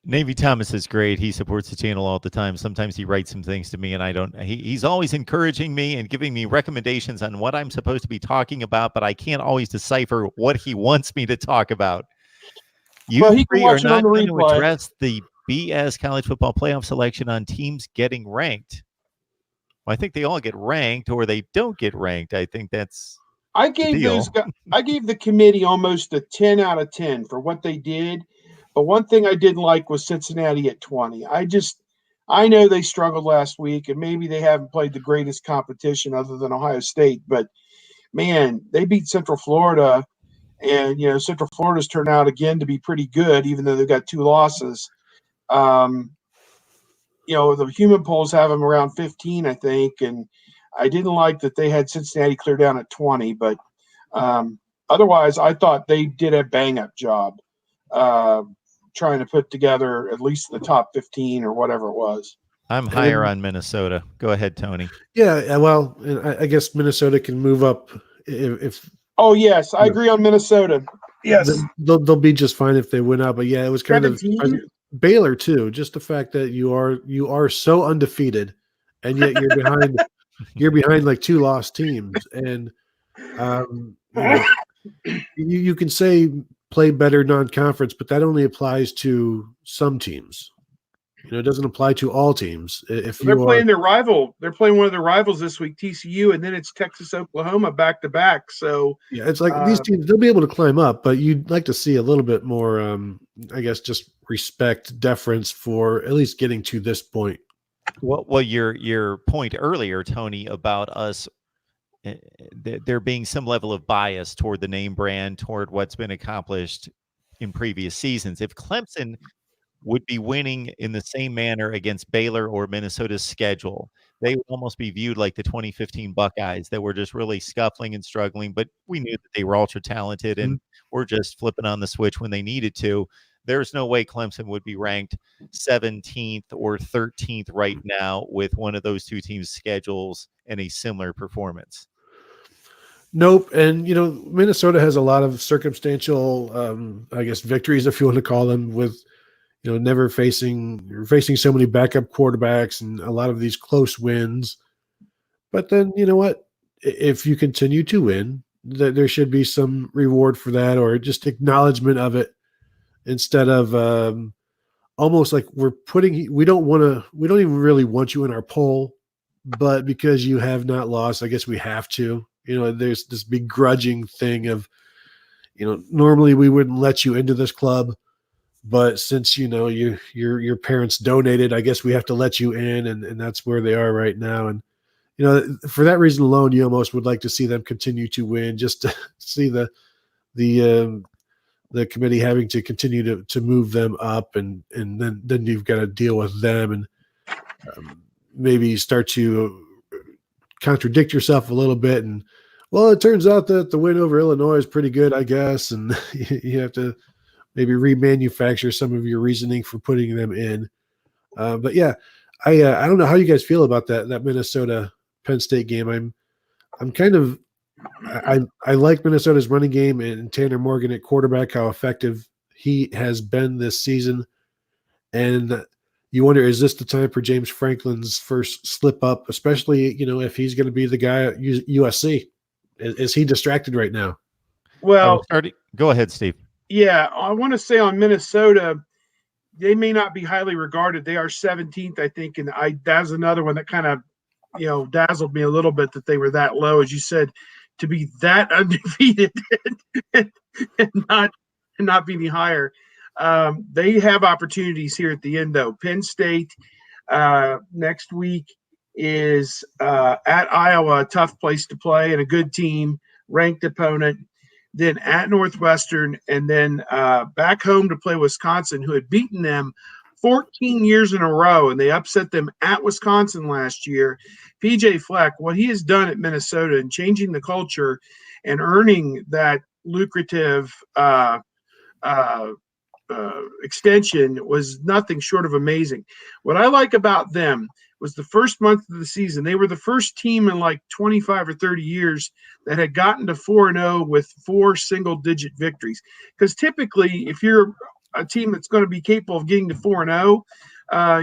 Navy Thomas is great. He supports the channel all the time. Sometimes he writes some things to me, and he's always encouraging me and giving me recommendations on what I'm supposed to be talking about, but I can't always decipher what he wants me to talk about. You he can three are watch it on not the going to replay. address the BS college football playoff selection on teams getting ranked. Well, I think they all get ranked, or they don't get ranked. I think that's I gave the committee almost a 10 out of 10 for what they did. But one thing I didn't like was Cincinnati at 20. I know they struggled last week, and maybe they haven't played the greatest competition other than Ohio State. But, man, they beat Central Florida, and, Central Florida's turned out again to be pretty good, even though they've got 2 losses. The human polls have them around 15, I think, and I didn't like that they had Cincinnati clear down at 20. But otherwise, I thought they did a bang-up job trying to put together at least the top 15 or whatever it was. I'm higher on Minnesota. Go ahead, Tony. Yeah, well, I guess Minnesota can move up if. Oh yes, I agree on Minnesota. Yes, they'll be just fine if they win out. But yeah, it was kind 17? of Baylor too. Just the fact that you are so undefeated, and yet you're behind. You're behind like 2 lost teams, and you can say play better non-conference, but that only applies to some teams. It doesn't apply to all teams. If they're playing their rival, they're playing one of their rivals this week, TCU, and then it's Texas, Oklahoma back to back. So yeah, it's like these teams, they'll be able to climb up, but you'd like to see a little bit more, I guess, just respect, deference for at least getting to this point. Well, your point earlier, Tony, about us, there being some level of bias toward the name brand, toward what's been accomplished in previous seasons. If Clemson would be winning in the same manner against Baylor or Minnesota's schedule, they would almost be viewed like the 2015 Buckeyes that were just really scuffling and struggling, but we knew that they were ultra talented and were just flipping on the switch when they needed to. There's no way Clemson would be ranked 17th or 13th right now with one of those 2 teams' schedules and a similar performance. Nope. And, Minnesota has a lot of circumstantial, I guess, victories, if you want to call them, with, never facing so many backup quarterbacks and a lot of these close wins. But then, you know what? If you continue to win, there should be some reward for that, or just acknowledgement of it, instead of almost like we don't even really want you in our poll, but because you have not lost, I guess we have to. There's this begrudging thing of, normally we wouldn't let you into this club, but since your parents donated, I guess we have to let you in, and that's where they are right now. And for that reason alone, you almost would like to see them continue to win, just to see the committee having to continue to move them up, and then you've got to deal with them, and maybe start to contradict yourself a little bit. And well, it turns out that the win over Illinois is pretty good, I guess, and you have to maybe remanufacture some of your reasoning for putting them in. But yeah, I don't know how you guys feel about that Minnesota Penn State game. I'm kind of I like Minnesota's running game and Tanner Morgan at quarterback, how effective he has been this season. And you wonder, is this the time for James Franklin's first slip up, especially, if he's going to be the guy at USC? Is he distracted right now? Well, go ahead, Steve. Yeah, I want to say on Minnesota, they may not be highly regarded. They are 17th, I think, and that's another one that kind of, dazzled me a little bit that they were that low, as you said, to be that undefeated and not be any higher. They have opportunities here at the end, though. Penn State next week is at Iowa, a tough place to play and a good team, ranked opponent. Then at Northwestern, and then back home to play Wisconsin, who had beaten them 14 years in a row, and they upset them at Wisconsin last year. PJ Fleck, what he has done at Minnesota and changing the culture and earning that lucrative extension was nothing short of amazing. What I like about them was the first month of the season, they were the first team in like 25 or 30 years that had gotten to 4-0 with 4 single-digit victories. Because typically, if you're a team that's going to be capable of getting to 4-0,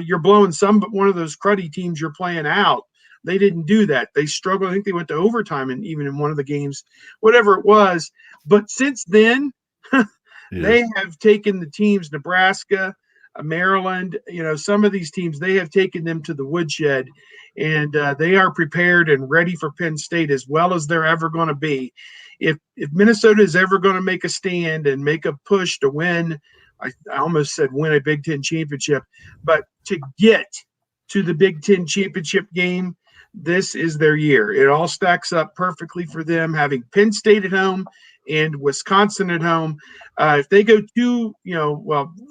you're blowing one of those cruddy teams you're playing out. They didn't do that. They struggled. I think they went to overtime, and even in one of the games, whatever it was. But since then, they have taken the teams, Nebraska, Maryland, some of these teams, they have taken them to the woodshed, and they are prepared and ready for Penn State as well as they're ever going to be. If Minnesota is ever going to make a stand and make a push to win, I almost said win a Big Ten championship, but to get to the Big Ten championship game, this is their year. It all stacks up perfectly for them, having Penn State at home and Wisconsin at home. If they go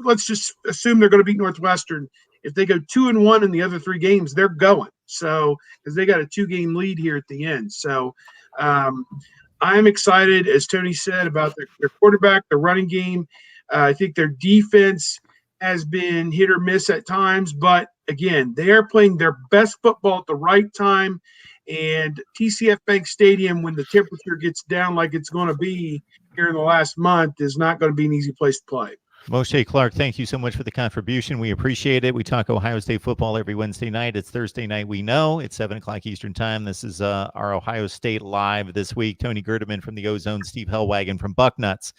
let's just assume they're going to beat Northwestern. If they go 2-1 in the other 3 games, they're going. So, because they got a 2-game lead here at the end. So, I'm excited, as Tony said, about their quarterback, their running game. I think their defense has been hit or miss at times, but again, they are playing their best football at the right time. And TCF Bank Stadium, when the temperature gets down like it's going to be here in the last month, is not going to be an easy place to play. Moshe Clark, thank you so much for the contribution. We appreciate it. We talk Ohio State football every Wednesday night. It's Thursday night, we know. It's 7 o'clock Eastern time. This is our Ohio State Live this week. Tony Gerdeman from the Ozone, Steve Hellwagon from Bucknuts.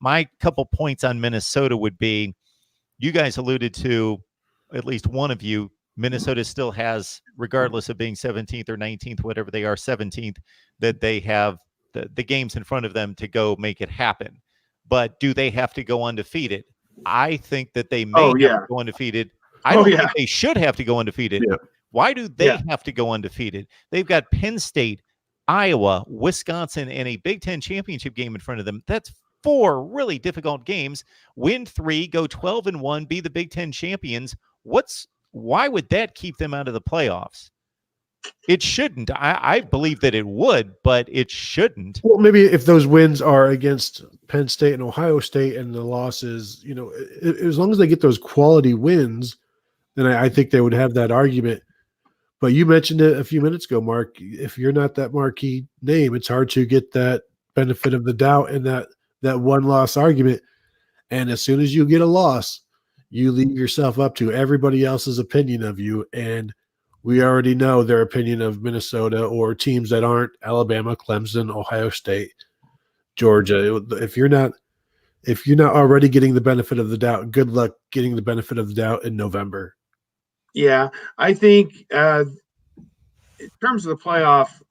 My couple points on Minnesota would be, you guys alluded to, at least one of you, Minnesota still has, regardless of being 17th or 19th, whatever they are, 17th, that they have the games in front of them to go make it happen. But do they have to go undefeated? I think that they may have to go undefeated. I don't think they should have to go undefeated. Yeah. Why do they have to go undefeated? They've got Penn State, Iowa, Wisconsin, and a Big Ten championship game in front of them. That's 4 really difficult games. Win 3, go 12-1, be the Big Ten champions. Why would that keep them out of the playoffs? It shouldn't. I believe that it would, but it shouldn't. Well, maybe if those wins are against Penn State and Ohio State and the losses, as long as they get those quality wins, then I think they would have that argument. But you mentioned it a few minutes ago, Mark. If you're not that marquee name, it's hard to get that benefit of the doubt and that one-loss argument. And as soon as you get a loss, you leave yourself up to everybody else's opinion of you. And we already know their opinion of Minnesota or teams that aren't Alabama, Clemson, Ohio State, Georgia. If you're not already getting the benefit of the doubt, good luck getting the benefit of the doubt in November. Yeah, I think in terms of the playoff,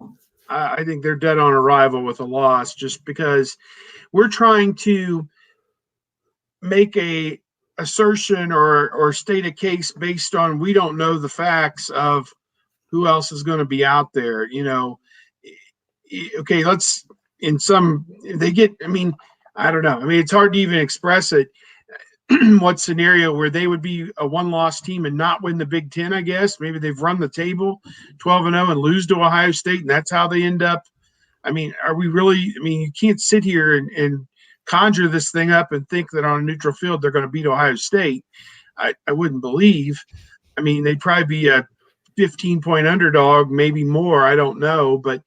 I think they're dead on arrival with a loss, just because we're trying to make a assertion or state a case based on we don't know the facts of who else is going to be out there. Okay, let's in some they get. I mean, I don't know. I mean, it's hard to even express it. What scenario where they would be a one-loss team and not win the Big Ten? I guess maybe they've run the table 12-0 and lose to Ohio State, and that's how they end up. I mean, are we really? I mean, you can't sit here and conjure this thing up and think that on a neutral field they're going to beat Ohio State. I wouldn't believe. I mean, they'd probably be a 15-point underdog, maybe more. I don't know. But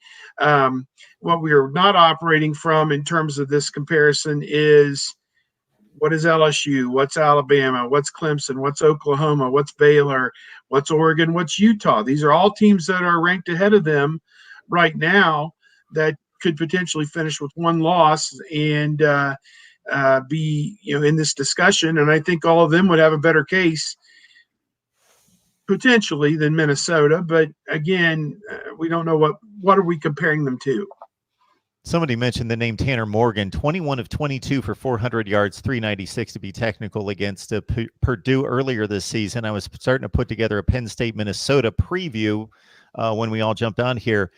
what we are not operating from in terms of this comparison is what is LSU, what's Alabama, what's Clemson, what's Oklahoma, what's Baylor, what's Oregon, what's Utah. These are all teams that are ranked ahead of them right now that could potentially finish with one loss and be in this discussion. And I think all of them would have a better case potentially than Minnesota. But again, we don't know what are we comparing them to. Somebody mentioned the name Tanner Morgan, 21 of 22 for 400 yards, 396 to be technical against Purdue earlier this season. I was starting to put together a Penn State Minnesota preview when we all jumped on here.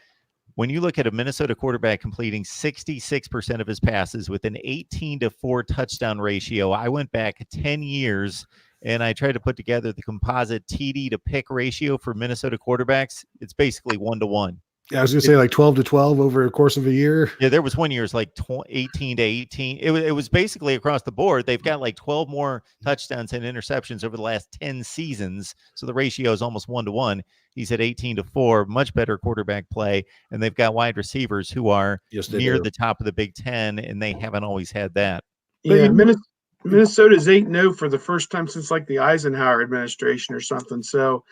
When you look at a Minnesota quarterback completing 66% of his passes with an 18-4 touchdown ratio, I went back 10 years and I tried to put together the composite TD to pick ratio for Minnesota quarterbacks. It's basically 1-to-1. Yeah, I was going to say like 12-12 over a course of a year. Yeah, there was one year it's like 18-18. It was basically across the board. They've got like 12 more touchdowns and interceptions over the last 10 seasons. So the ratio is almost 1-to-1. He's at 18-4, much better quarterback play. And they've got wide receivers who are near the top of the Big Ten, and they haven't always had that. Yeah, Minnesota is 8-0 for the first time since like the Eisenhower administration or something. So,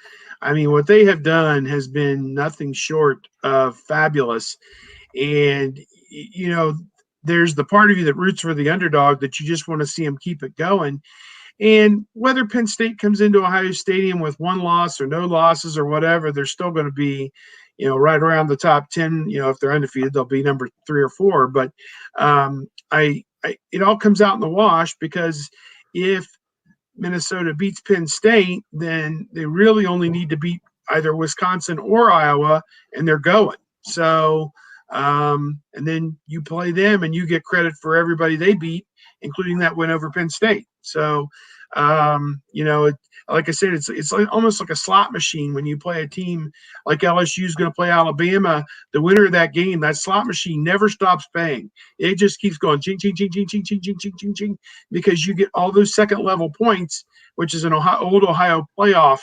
I mean, what they have done has been nothing short of fabulous. And, there's the part of you that roots for the underdog that you just want to see them keep it going. And whether Penn State comes into Ohio Stadium with one loss or no losses or whatever, they're still going to be, right around the top 10. If they're undefeated, they'll be number 3 or 4. But it all comes out in the wash, because if Minnesota beats Penn State, then they really only need to beat either Wisconsin or Iowa, and they're going. So, and then you play them and you get credit for everybody they beat, including that win over Penn State. So, like I said, it's like, almost like a slot machine when you play a team like LSU is going to play Alabama. The winner of that game, that slot machine never stops paying. It just keeps going ching, ching, ching, ching, ching, ching, ching, ching, ching, ching, because you get all those second level points, which is an old Ohio playoff,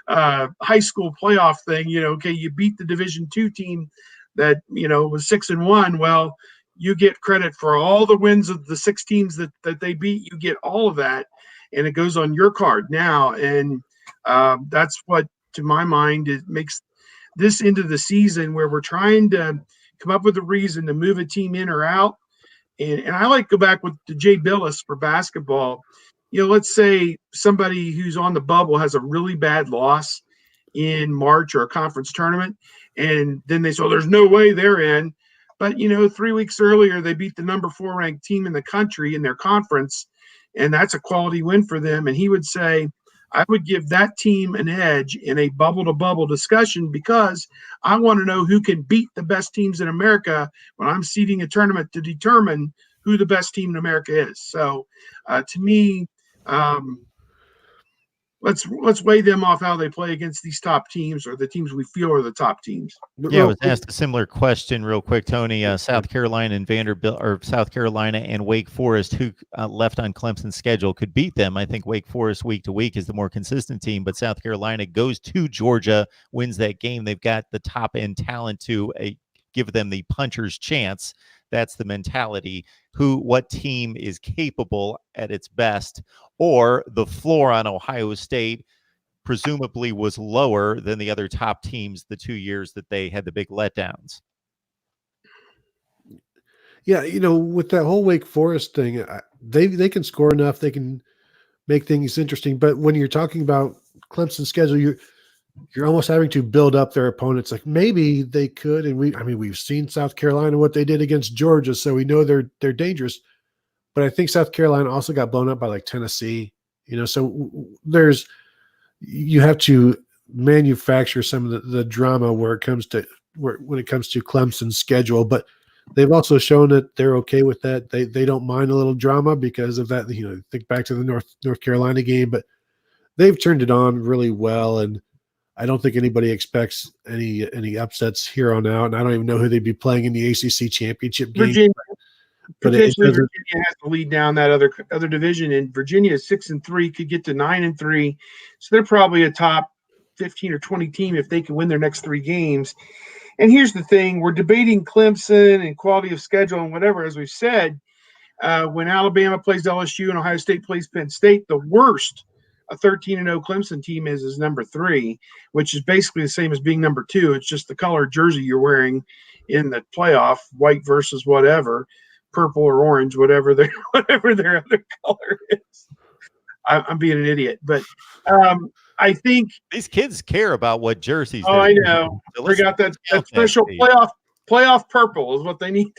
high school playoff thing. Okay, you beat the Division II team that was 6-1. Well, you get credit for all the wins of the 6 teams that they beat. You get all of that, and it goes on your card now. And that's what, to my mind, it makes this into the season where we're trying to come up with a reason to move a team in or out. And I like to go back with the Jay Billis for basketball. Let's say somebody who's on the bubble has a really bad loss in March or a conference tournament, and then they say, there's no way they're in. But, 3 weeks earlier, they beat the number 4 ranked team in the country in their conference, and that's a quality win for them. And he would say, I would give that team an edge in a bubble-to-bubble discussion, because I want to know who can beat the best teams in America when I'm seeding a tournament to determine who the best team in America is. So, to me, let's weigh them off how they play against these top teams, or the teams we feel are the top teams. Yeah, I was asked a similar question real quick, Tony. South Carolina and Vanderbilt, or South Carolina and Wake Forest, who left on Clemson's schedule, could beat them. I think Wake Forest week to week is the more consistent team, but South Carolina goes to Georgia, wins that game. They've got the top end talent to give them the puncher's chance. That's the mentality. What team is capable at its best, or the floor on Ohio State presumably was lower than the other top teams the 2 years that they had the big letdowns. Yeah, with that whole Wake Forest thing, they can score enough, they can make things interesting. But when you're talking about Clemson's schedule, you're almost having to build up their opponents. Like maybe they could, and we've seen South Carolina, what they did against Georgia, so we know they're dangerous. But I think South Carolina also got blown up by like Tennessee So you have to manufacture some of the drama when it comes to Clemson's schedule, but they've also shown that they're okay with that. They don't mind a little drama because of that. Think back to the North Carolina game, but they've turned it on really well, and I don't think anybody expects any upsets here on out. And I don't even know who they'd be playing in the ACC championship game. Virginia. But Potentially, Virginia has to lead down that other division, and Virginia is 6-3, could get to 9-3, so they're probably a top 15 or 20 team if they can win their next 3 games. And here's the thing: we're debating Clemson and quality of schedule and whatever. As we've said, when Alabama plays LSU and Ohio State plays Penn State, the worst a 13-0 Clemson team is number 3, which is basically the same as being number 2. It's just the color jersey you're wearing in the playoff, white versus whatever. Purple or orange, whatever their other color is. I'm being an idiot, but I think these kids care about what jerseys. Oh, I know. Forgot that special playoff purple is what they need.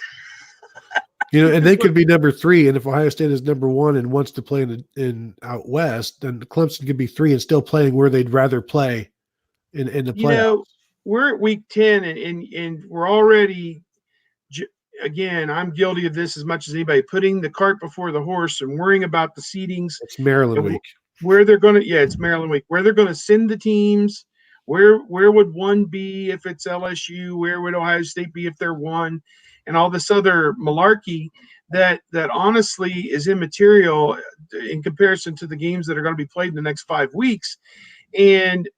And they could be number 3, and if Ohio State is number 1 and wants to play in out west, then Clemson could be 3 and still playing where they'd rather play in the playoffs. We're at week 10, and we're already. Again, I'm guilty of this as much as anybody, putting the cart before the horse and worrying about the seedings. It's Maryland week. Where they're going to, it's Maryland week. Where they're going to send the teams. Where would one be if it's LSU? Where would Ohio State be if they're 1? And all this other malarkey that honestly is immaterial in comparison to the games that are going to be played in the next 5 weeks. And,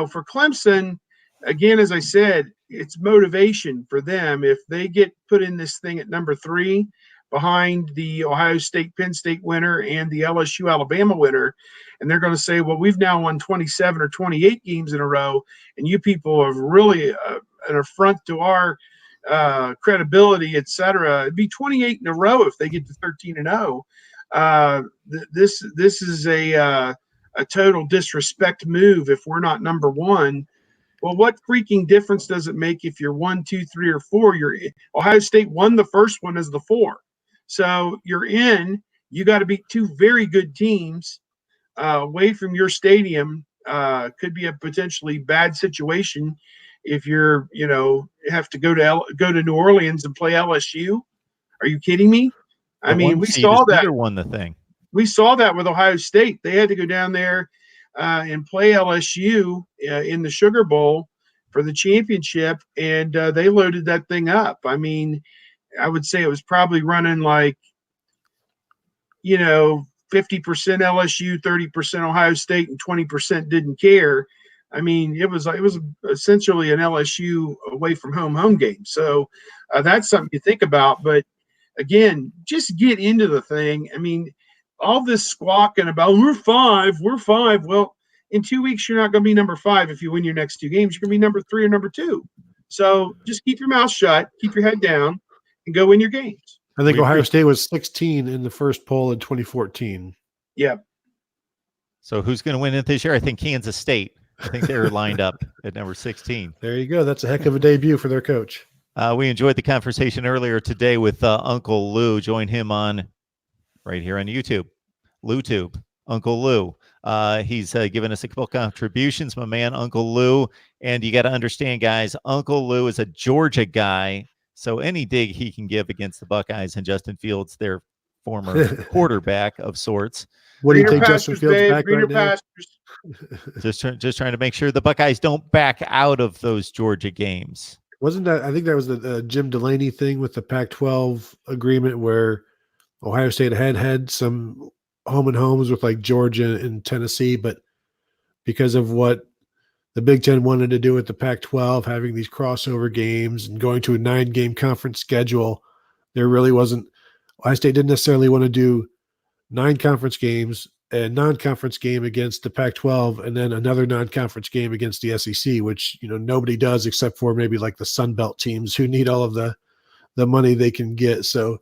for Clemson, again, as I said, it's motivation for them. If they get put in this thing at number 3 behind the Ohio State Penn State winner and the LSU Alabama winner, and they're going to say, well, we've now won 27 or 28 games in a row, and you people have really an affront to our credibility, etc. It'd be 28 in a row if they get to 13-0. This is a total disrespect move if we're not number 1. Well, what freaking difference does it make if you're 1, 2, 3, or 4? Ohio State won the first one as the 4. So you're in. You got to beat 2 very good teams away from your stadium. Could be a potentially bad situation if you're, have to go to New Orleans and play LSU. Are you kidding me? I mean, we saw that. Won the thing. We saw that with Ohio State. They had to go down there and play LSU in the Sugar Bowl for the championship, and they loaded that thing up. I mean, I would say it was probably running like, 50% LSU, 30% Ohio State, and 20% didn't care. I mean, it was essentially an LSU away from home game. So that's something you think about. But again, just get into the thing. I mean, all this squawking about we're 5. Well, in 2 weeks, you're not going to be number 5 if you win your next 2 games. You're going to be number 3 or number 2. So just keep your mouth shut, keep your head down, and go win your games. I think Ohio State was 16 in the first poll in 2014. Yeah. So who's going to win it this year? I think Kansas State. I think they're lined up at number 16. There you go. That's a heck of a debut for their coach. We enjoyed the conversation earlier today with Uncle Lou. Join him on right here on YouTube. LouTube, Uncle Lou. He's given us a couple contributions, my man, Uncle Lou. And you got to understand, guys, Uncle Lou is a Georgia guy. So any dig he can give against the Buckeyes and Justin Fields, their former quarterback of sorts. What do you think Justin Fields back right now? Just trying to make sure the Buckeyes don't back out of those Georgia games. Wasn't that? I think that was the Jim Delaney thing with the Pac-12 agreement where Ohio State had some home and homes with like Georgia and Tennessee, but because of what the Big Ten wanted to do with the Pac-12, having these crossover games and going to a 9-game conference schedule, there really wasn't. Ohio State didn't necessarily want to do 9 conference games, a non-conference game against the Pac-12, and then another non-conference game against the SEC, which nobody does except for maybe like the Sun Belt teams who need all of the money they can get. So,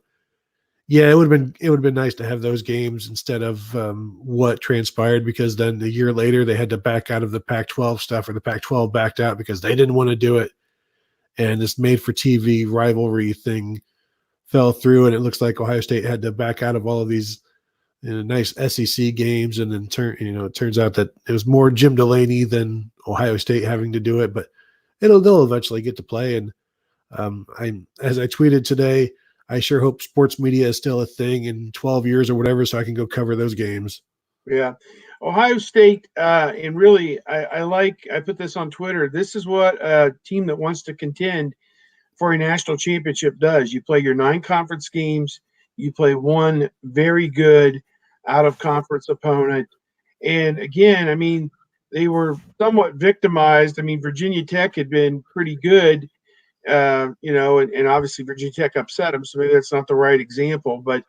yeah, it would have been nice to have those games instead of what transpired, because then a year later they had to back out of the Pac-12 stuff, or the Pac-12 backed out because they didn't want to do it, and this made-for-TV rivalry thing fell through, and it looks like Ohio State had to back out of all of these nice SEC games, and then it turns out that it was more Jim Delaney than Ohio State having to do it, but they'll eventually get to play. And as I tweeted today, I sure hope sports media is still a thing in 12 years or whatever, so I can go cover those games. Yeah. Ohio State, and really, I put this on Twitter. This is what a team that wants to contend for a national championship does. You play your 9 conference games, you play one very good out-of-conference opponent. And again, I mean, they were somewhat victimized. I mean, Virginia Tech had been pretty good, and obviously Virginia Tech upset them, so maybe that's not the right example. But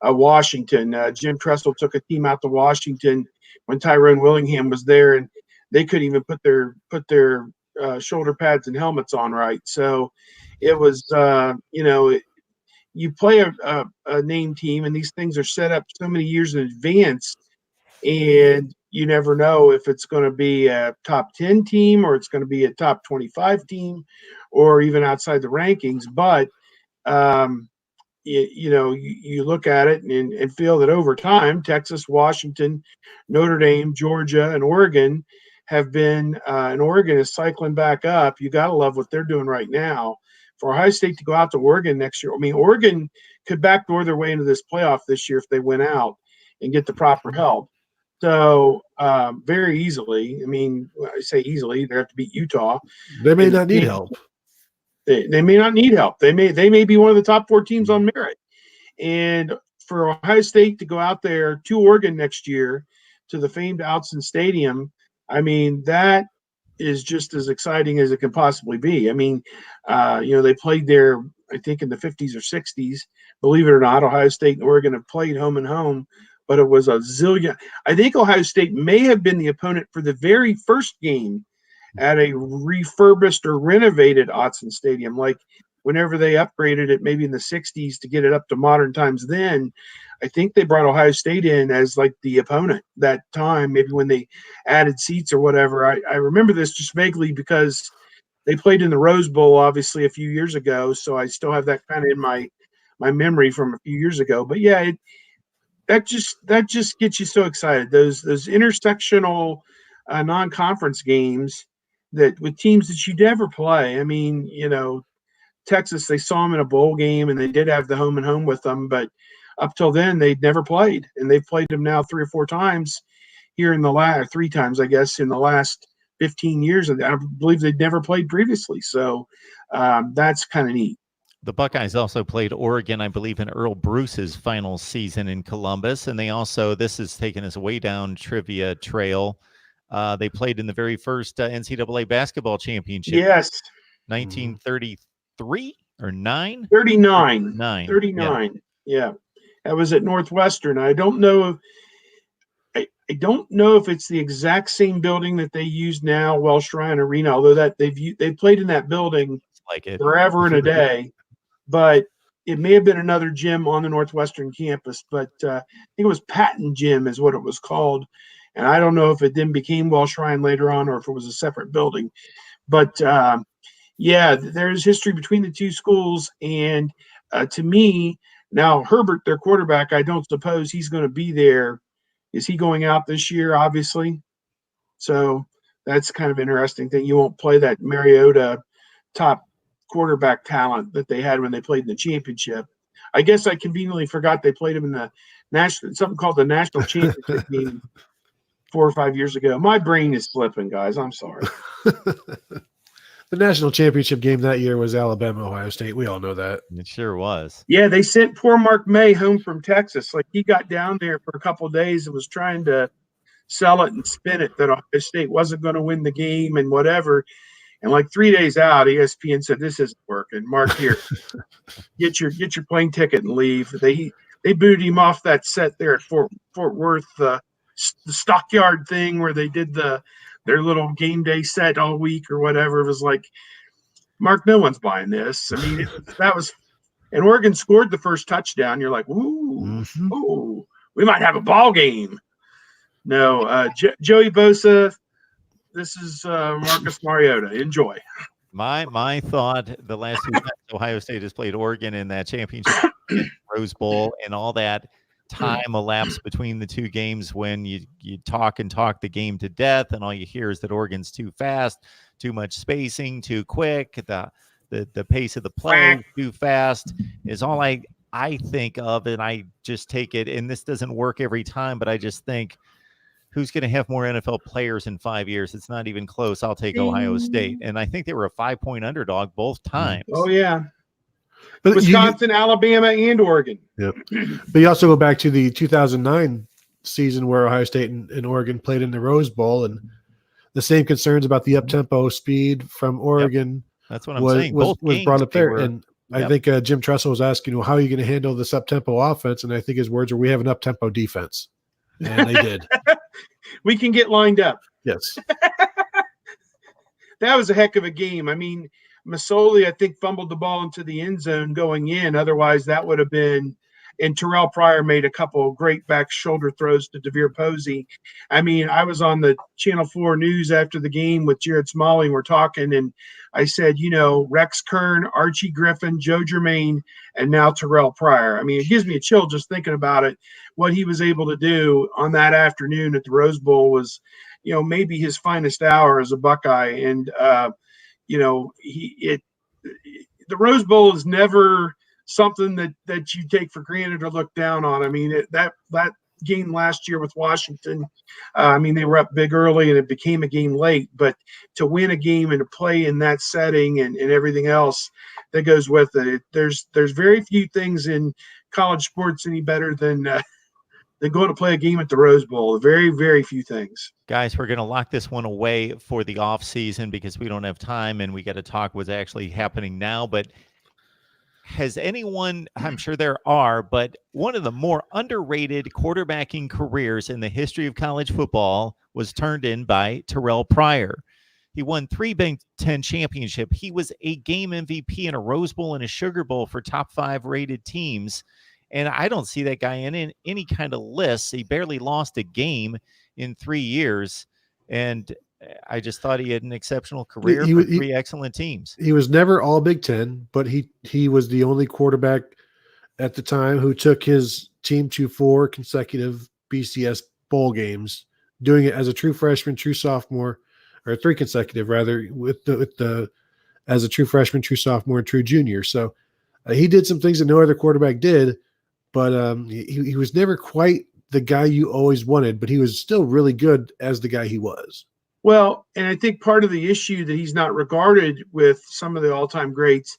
Washington, Jim Tressel took a team out to Washington when Tyrone Willingham was there, and they couldn't even put their shoulder pads and helmets on right. So it was, you play a name team, and these things are set up so many years in advance, and you never know if it's going to be a top 10 team or it's going to be a top 25 team or even outside the rankings. But, you look at it and feel that over time, Texas, Washington, Notre Dame, Georgia, and Oregon have been, and Oregon is cycling back up. You got to love what they're doing right now. For Ohio State to go out to Oregon next year, I mean, Oregon could backdoor their way into this playoff this year if they went out and get the proper help. So very easily, I mean, I say easily, they have to beat Utah. They may not need help. They may not need help. They may be one of the top 4 teams on merit. And for Ohio State to go out there to Oregon next year to the famed Autzen Stadium, I mean, that is just as exciting as it can possibly be. I mean, they played there, I think, in the 50s or 60s. Believe it or not, Ohio State and Oregon have played home and home, but it was a zillion. I think Ohio State may have been the opponent for the very first game at a refurbished or renovated Autzen Stadium. Like whenever they upgraded it, maybe in the 60s to get it up to modern times then, I think they brought Ohio State in as like the opponent that time, maybe when they added seats or whatever. I remember this just vaguely because they played in the Rose Bowl, obviously, a few years ago. So I still have that kind of in my memory from a few years ago. But yeah, that just gets you so excited. Those intersectional non-conference games that with teams that you never play. I mean, Texas, they saw them in a bowl game and they did have the home and home with them, but up till then they'd never played, and they've played them now 3 or 4 times here in the last 3 times, I guess, in the last 15 years. And I believe they'd never played previously. So that's kind of neat. The Buckeyes also played Oregon, I believe, in Earl Bruce's final season in Columbus. And they also, this has taken us way down trivia trail. They played in the very first NCAA basketball championship. Yes. 1933 or 9? 39. 9. 39. Yeah. That was at Northwestern. I don't know if it's the exact same building that they use now, Welsh Ryan Arena, although that they've played in that building like it forever and a day. But it may have been another gym on the Northwestern campus, but I think it was Patton Gym is what it was called. And I don't know if it then became Welsh Ryan later on or if it was a separate building. But, yeah, there's history between the two schools. And to me, now Herbert, their quarterback, I don't suppose he's going to be there. Is he going out this year, obviously? So that's kind of interesting thing. You won't play that Mariota top quarterback talent that they had when they played in the championship. I guess I conveniently forgot they played him in the something called the national championship game 4 or 5 years ago. My brain is slipping, guys. I'm sorry. The national championship game that year was Alabama, Ohio State. We all know that. It sure was. Yeah, they sent poor Mark May home from Texas. Like he got down there for a couple of days and was trying to sell it and spin it that Ohio State wasn't going to win the game and whatever. And like 3 days out, ESPN said, "This isn't working. Mark, here, get your plane ticket and leave." They booted him off that set there at Fort Worth, the Stockyard thing where they did their little game day set all week or whatever. It was like, Mark, no one's buying this. I mean, and Oregon scored the first touchdown. You're like, ooh, we might have a ball game. No, Joey Bosa. This is Marcus Mariota. Enjoy. My thought, the last 2 times Ohio State has played Oregon in that championship Rose Bowl and all that, time elapsed between the two games when you talk the game to death, and all you hear is that Oregon's too fast, too much spacing, too quick, the pace of the play too fast is all I think of, and I just take it, and this doesn't work every time, but I just think, who's going to have more NFL players in 5 years? It's not even close. I'll take Ohio State. And I think they were a 5-point underdog both times. Oh, yeah. But Wisconsin, Alabama, and Oregon. Yep. But you also go back to the 2009 season where Ohio State and Oregon played in the Rose Bowl, and the same concerns about the up-tempo speed from Oregon. Yep. That's what I'm saying. Was brought up there. And I think I Tressel was asking, how are you going to handle this up-tempo offense? And I think his words were, we have an up-tempo defense. And they did. We can get lined up. Yes. That was a heck of a game. I mean, Masoli, I think, fumbled the ball into the end zone going in. Otherwise, that would have been – and Terrell Pryor made a couple of great back shoulder throws to DeVere Posey. I mean, I was on the Channel 4 News after the game with Jared Smalley. We're talking, and I said, Rex Kern, Archie Griffin, Joe Germain, and now Terrell Pryor. I mean, it gives me a chill just thinking about it. What he was able to do on that afternoon at the Rose Bowl was, maybe his finest hour as a Buckeye. And, the Rose Bowl is never something that you take for granted or look down on. I mean, that game last year with Washington, they were up big early and it became a game late, but to win a game and to play in that setting and everything else that goes with it, there's very few things in college sports any better than going to play a game at the Rose Bowl. Very, very few things. Guys, we're going to lock this one away for the off season because we don't have time and we got to talk what's actually happening now. But has anyone, I'm sure there are, but one of the more underrated quarterbacking careers in the history of college football was turned in by Terrell Pryor. He won 3 Big Ten championships. He was a game MVP in a Rose Bowl and a Sugar Bowl for top 5 rated teams. And I don't see that guy in any kind of list. He barely lost a game in 3 years. And I just thought he had an exceptional career for 3 excellent teams. He was never all Big Ten, but he was the only quarterback at the time who took his team to 4 consecutive BCS bowl games, doing it as a true freshman, true sophomore, or 3 consecutive rather, as a true freshman, true sophomore, and true junior. So he did some things that no other quarterback did, but he was never quite the guy you always wanted, but he was still really good as the guy he was. Well, and I think part of the issue that he's not regarded with some of the all-time greats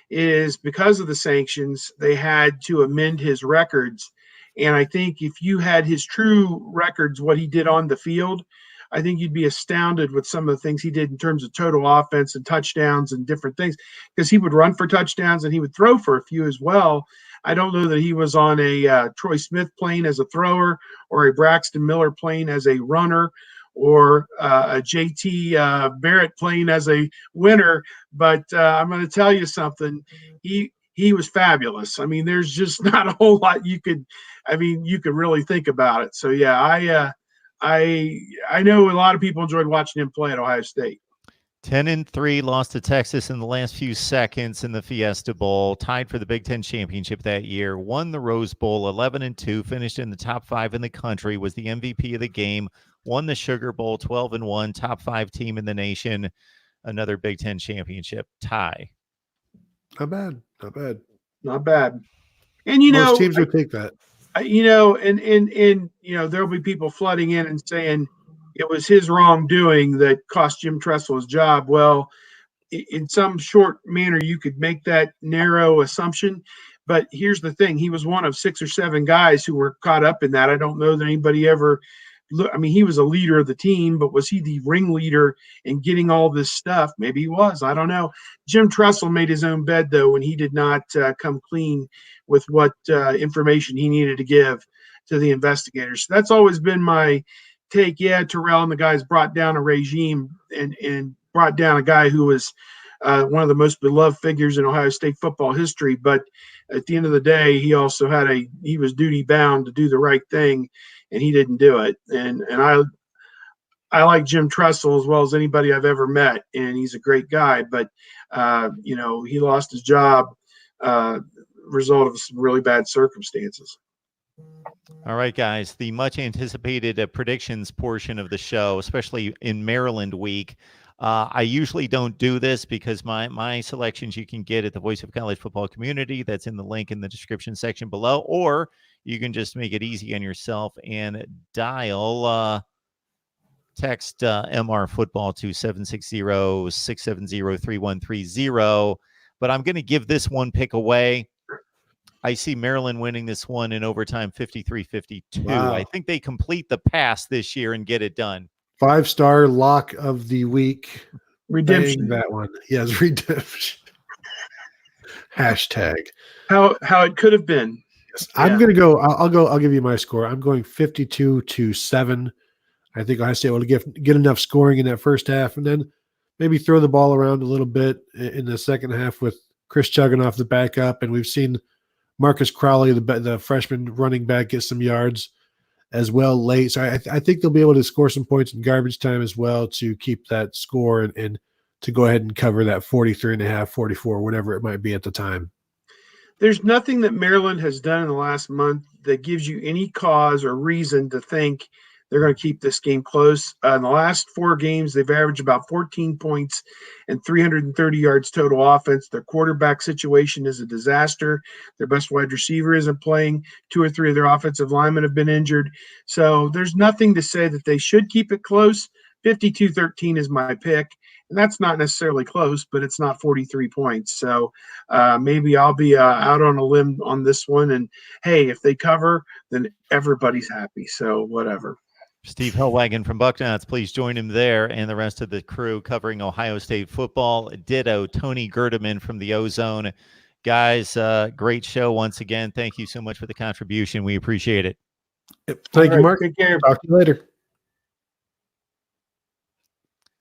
is because of the sanctions, they had to amend his records. And I think if you had his true records, what he did on the field, I think you'd be astounded with some of the things he did in terms of total offense and touchdowns and different things, because he would run for touchdowns and he would throw for a few as well. I don't know that he was on a Troy Smith plane as a thrower or a Braxton Miller plane as a runner, or a JT Barrett playing as a winner. But I'm going to tell you something. He was fabulous. I mean, there's just not a whole lot you could really think about it. So, yeah, I know a lot of people enjoyed watching him play at Ohio State. 10-3, lost to Texas in the last few seconds in the Fiesta Bowl, tied for the Big Ten championship that year, won the Rose Bowl 11-2, finished in the top 5 in the country, was the MVP of the game, won the Sugar Bowl 12-1, top 5 team in the nation, another Big Ten championship tie. Not bad. And most teams would take that. There'll be people flooding in and saying it was his wrongdoing that cost Jim Tressel his job. Well, in some short manner, you could make that narrow assumption. But here's the thing. He was one of 6 or 7 guys who were caught up in that. I don't know that anybody ever – he was a leader of the team, but was he the ringleader in getting all this stuff? Maybe he was. I don't know. Jim Tressel made his own bed, though, when he did not come clean with what information he needed to give to the investigators. So that's always been my take. Yeah, Terrell and the guys brought down a regime and brought down a guy who was one of the most beloved figures in Ohio State football history. But at the end of the day, he also he was duty bound to do the right thing, and he didn't do it. And I like Jim Tressel as well as anybody I've ever met, and he's a great guy. But he lost his job result of some really bad circumstances. All right, guys, the much anticipated predictions portion of the show, especially in Maryland week. I usually don't do this because my selections you can get at the Voice of College Football Community. That's in the link in the description section below, or you can just make it easy on yourself and dial text MR Football to 760-670-3130. But I'm going to give this one pick away. I see Maryland winning this one in overtime 53-52. Wow. I think they complete the pass this year and get it done. 5-star lock of the week. Redemption. Bang that one. Yes, redemption. Hashtag. How it could have been. Yes. I'm going to go. I'll give you my score. I'm going 52-7. I think Ohio State will get enough scoring in that first half, and then maybe throw the ball around a little bit in the second half with Chris Chugginoff the backup, and we've seen Marcus Crowley, the freshman running back, get some yards as well late. So I think they'll be able to score some points in garbage time as well to keep that score and to go ahead and cover that 43.5, 44, whatever it might be at the time. There's nothing that Maryland has done in the last month that gives you any cause or reason to think they're going to keep this game close. In the last 4 games, they've averaged about 14 points and 330 yards total offense. Their quarterback situation is a disaster. Their best wide receiver isn't playing. 2 or 3 of their offensive linemen have been injured. So there's nothing to say that they should keep it close. 52-13 is my pick. And that's not necessarily close, but it's not 43 points. So maybe I'll be out on a limb on this one. And, hey, if they cover, then everybody's happy. So whatever. Steve Hellwagon from Bucknuts, please join him there and the rest of the crew covering Ohio State football. Ditto, Tony Gerdeman from the Ozone. Guys, great show once again. Thank you so much for the contribution. We appreciate it. Thank you, Mark. Take care. Talk to you later.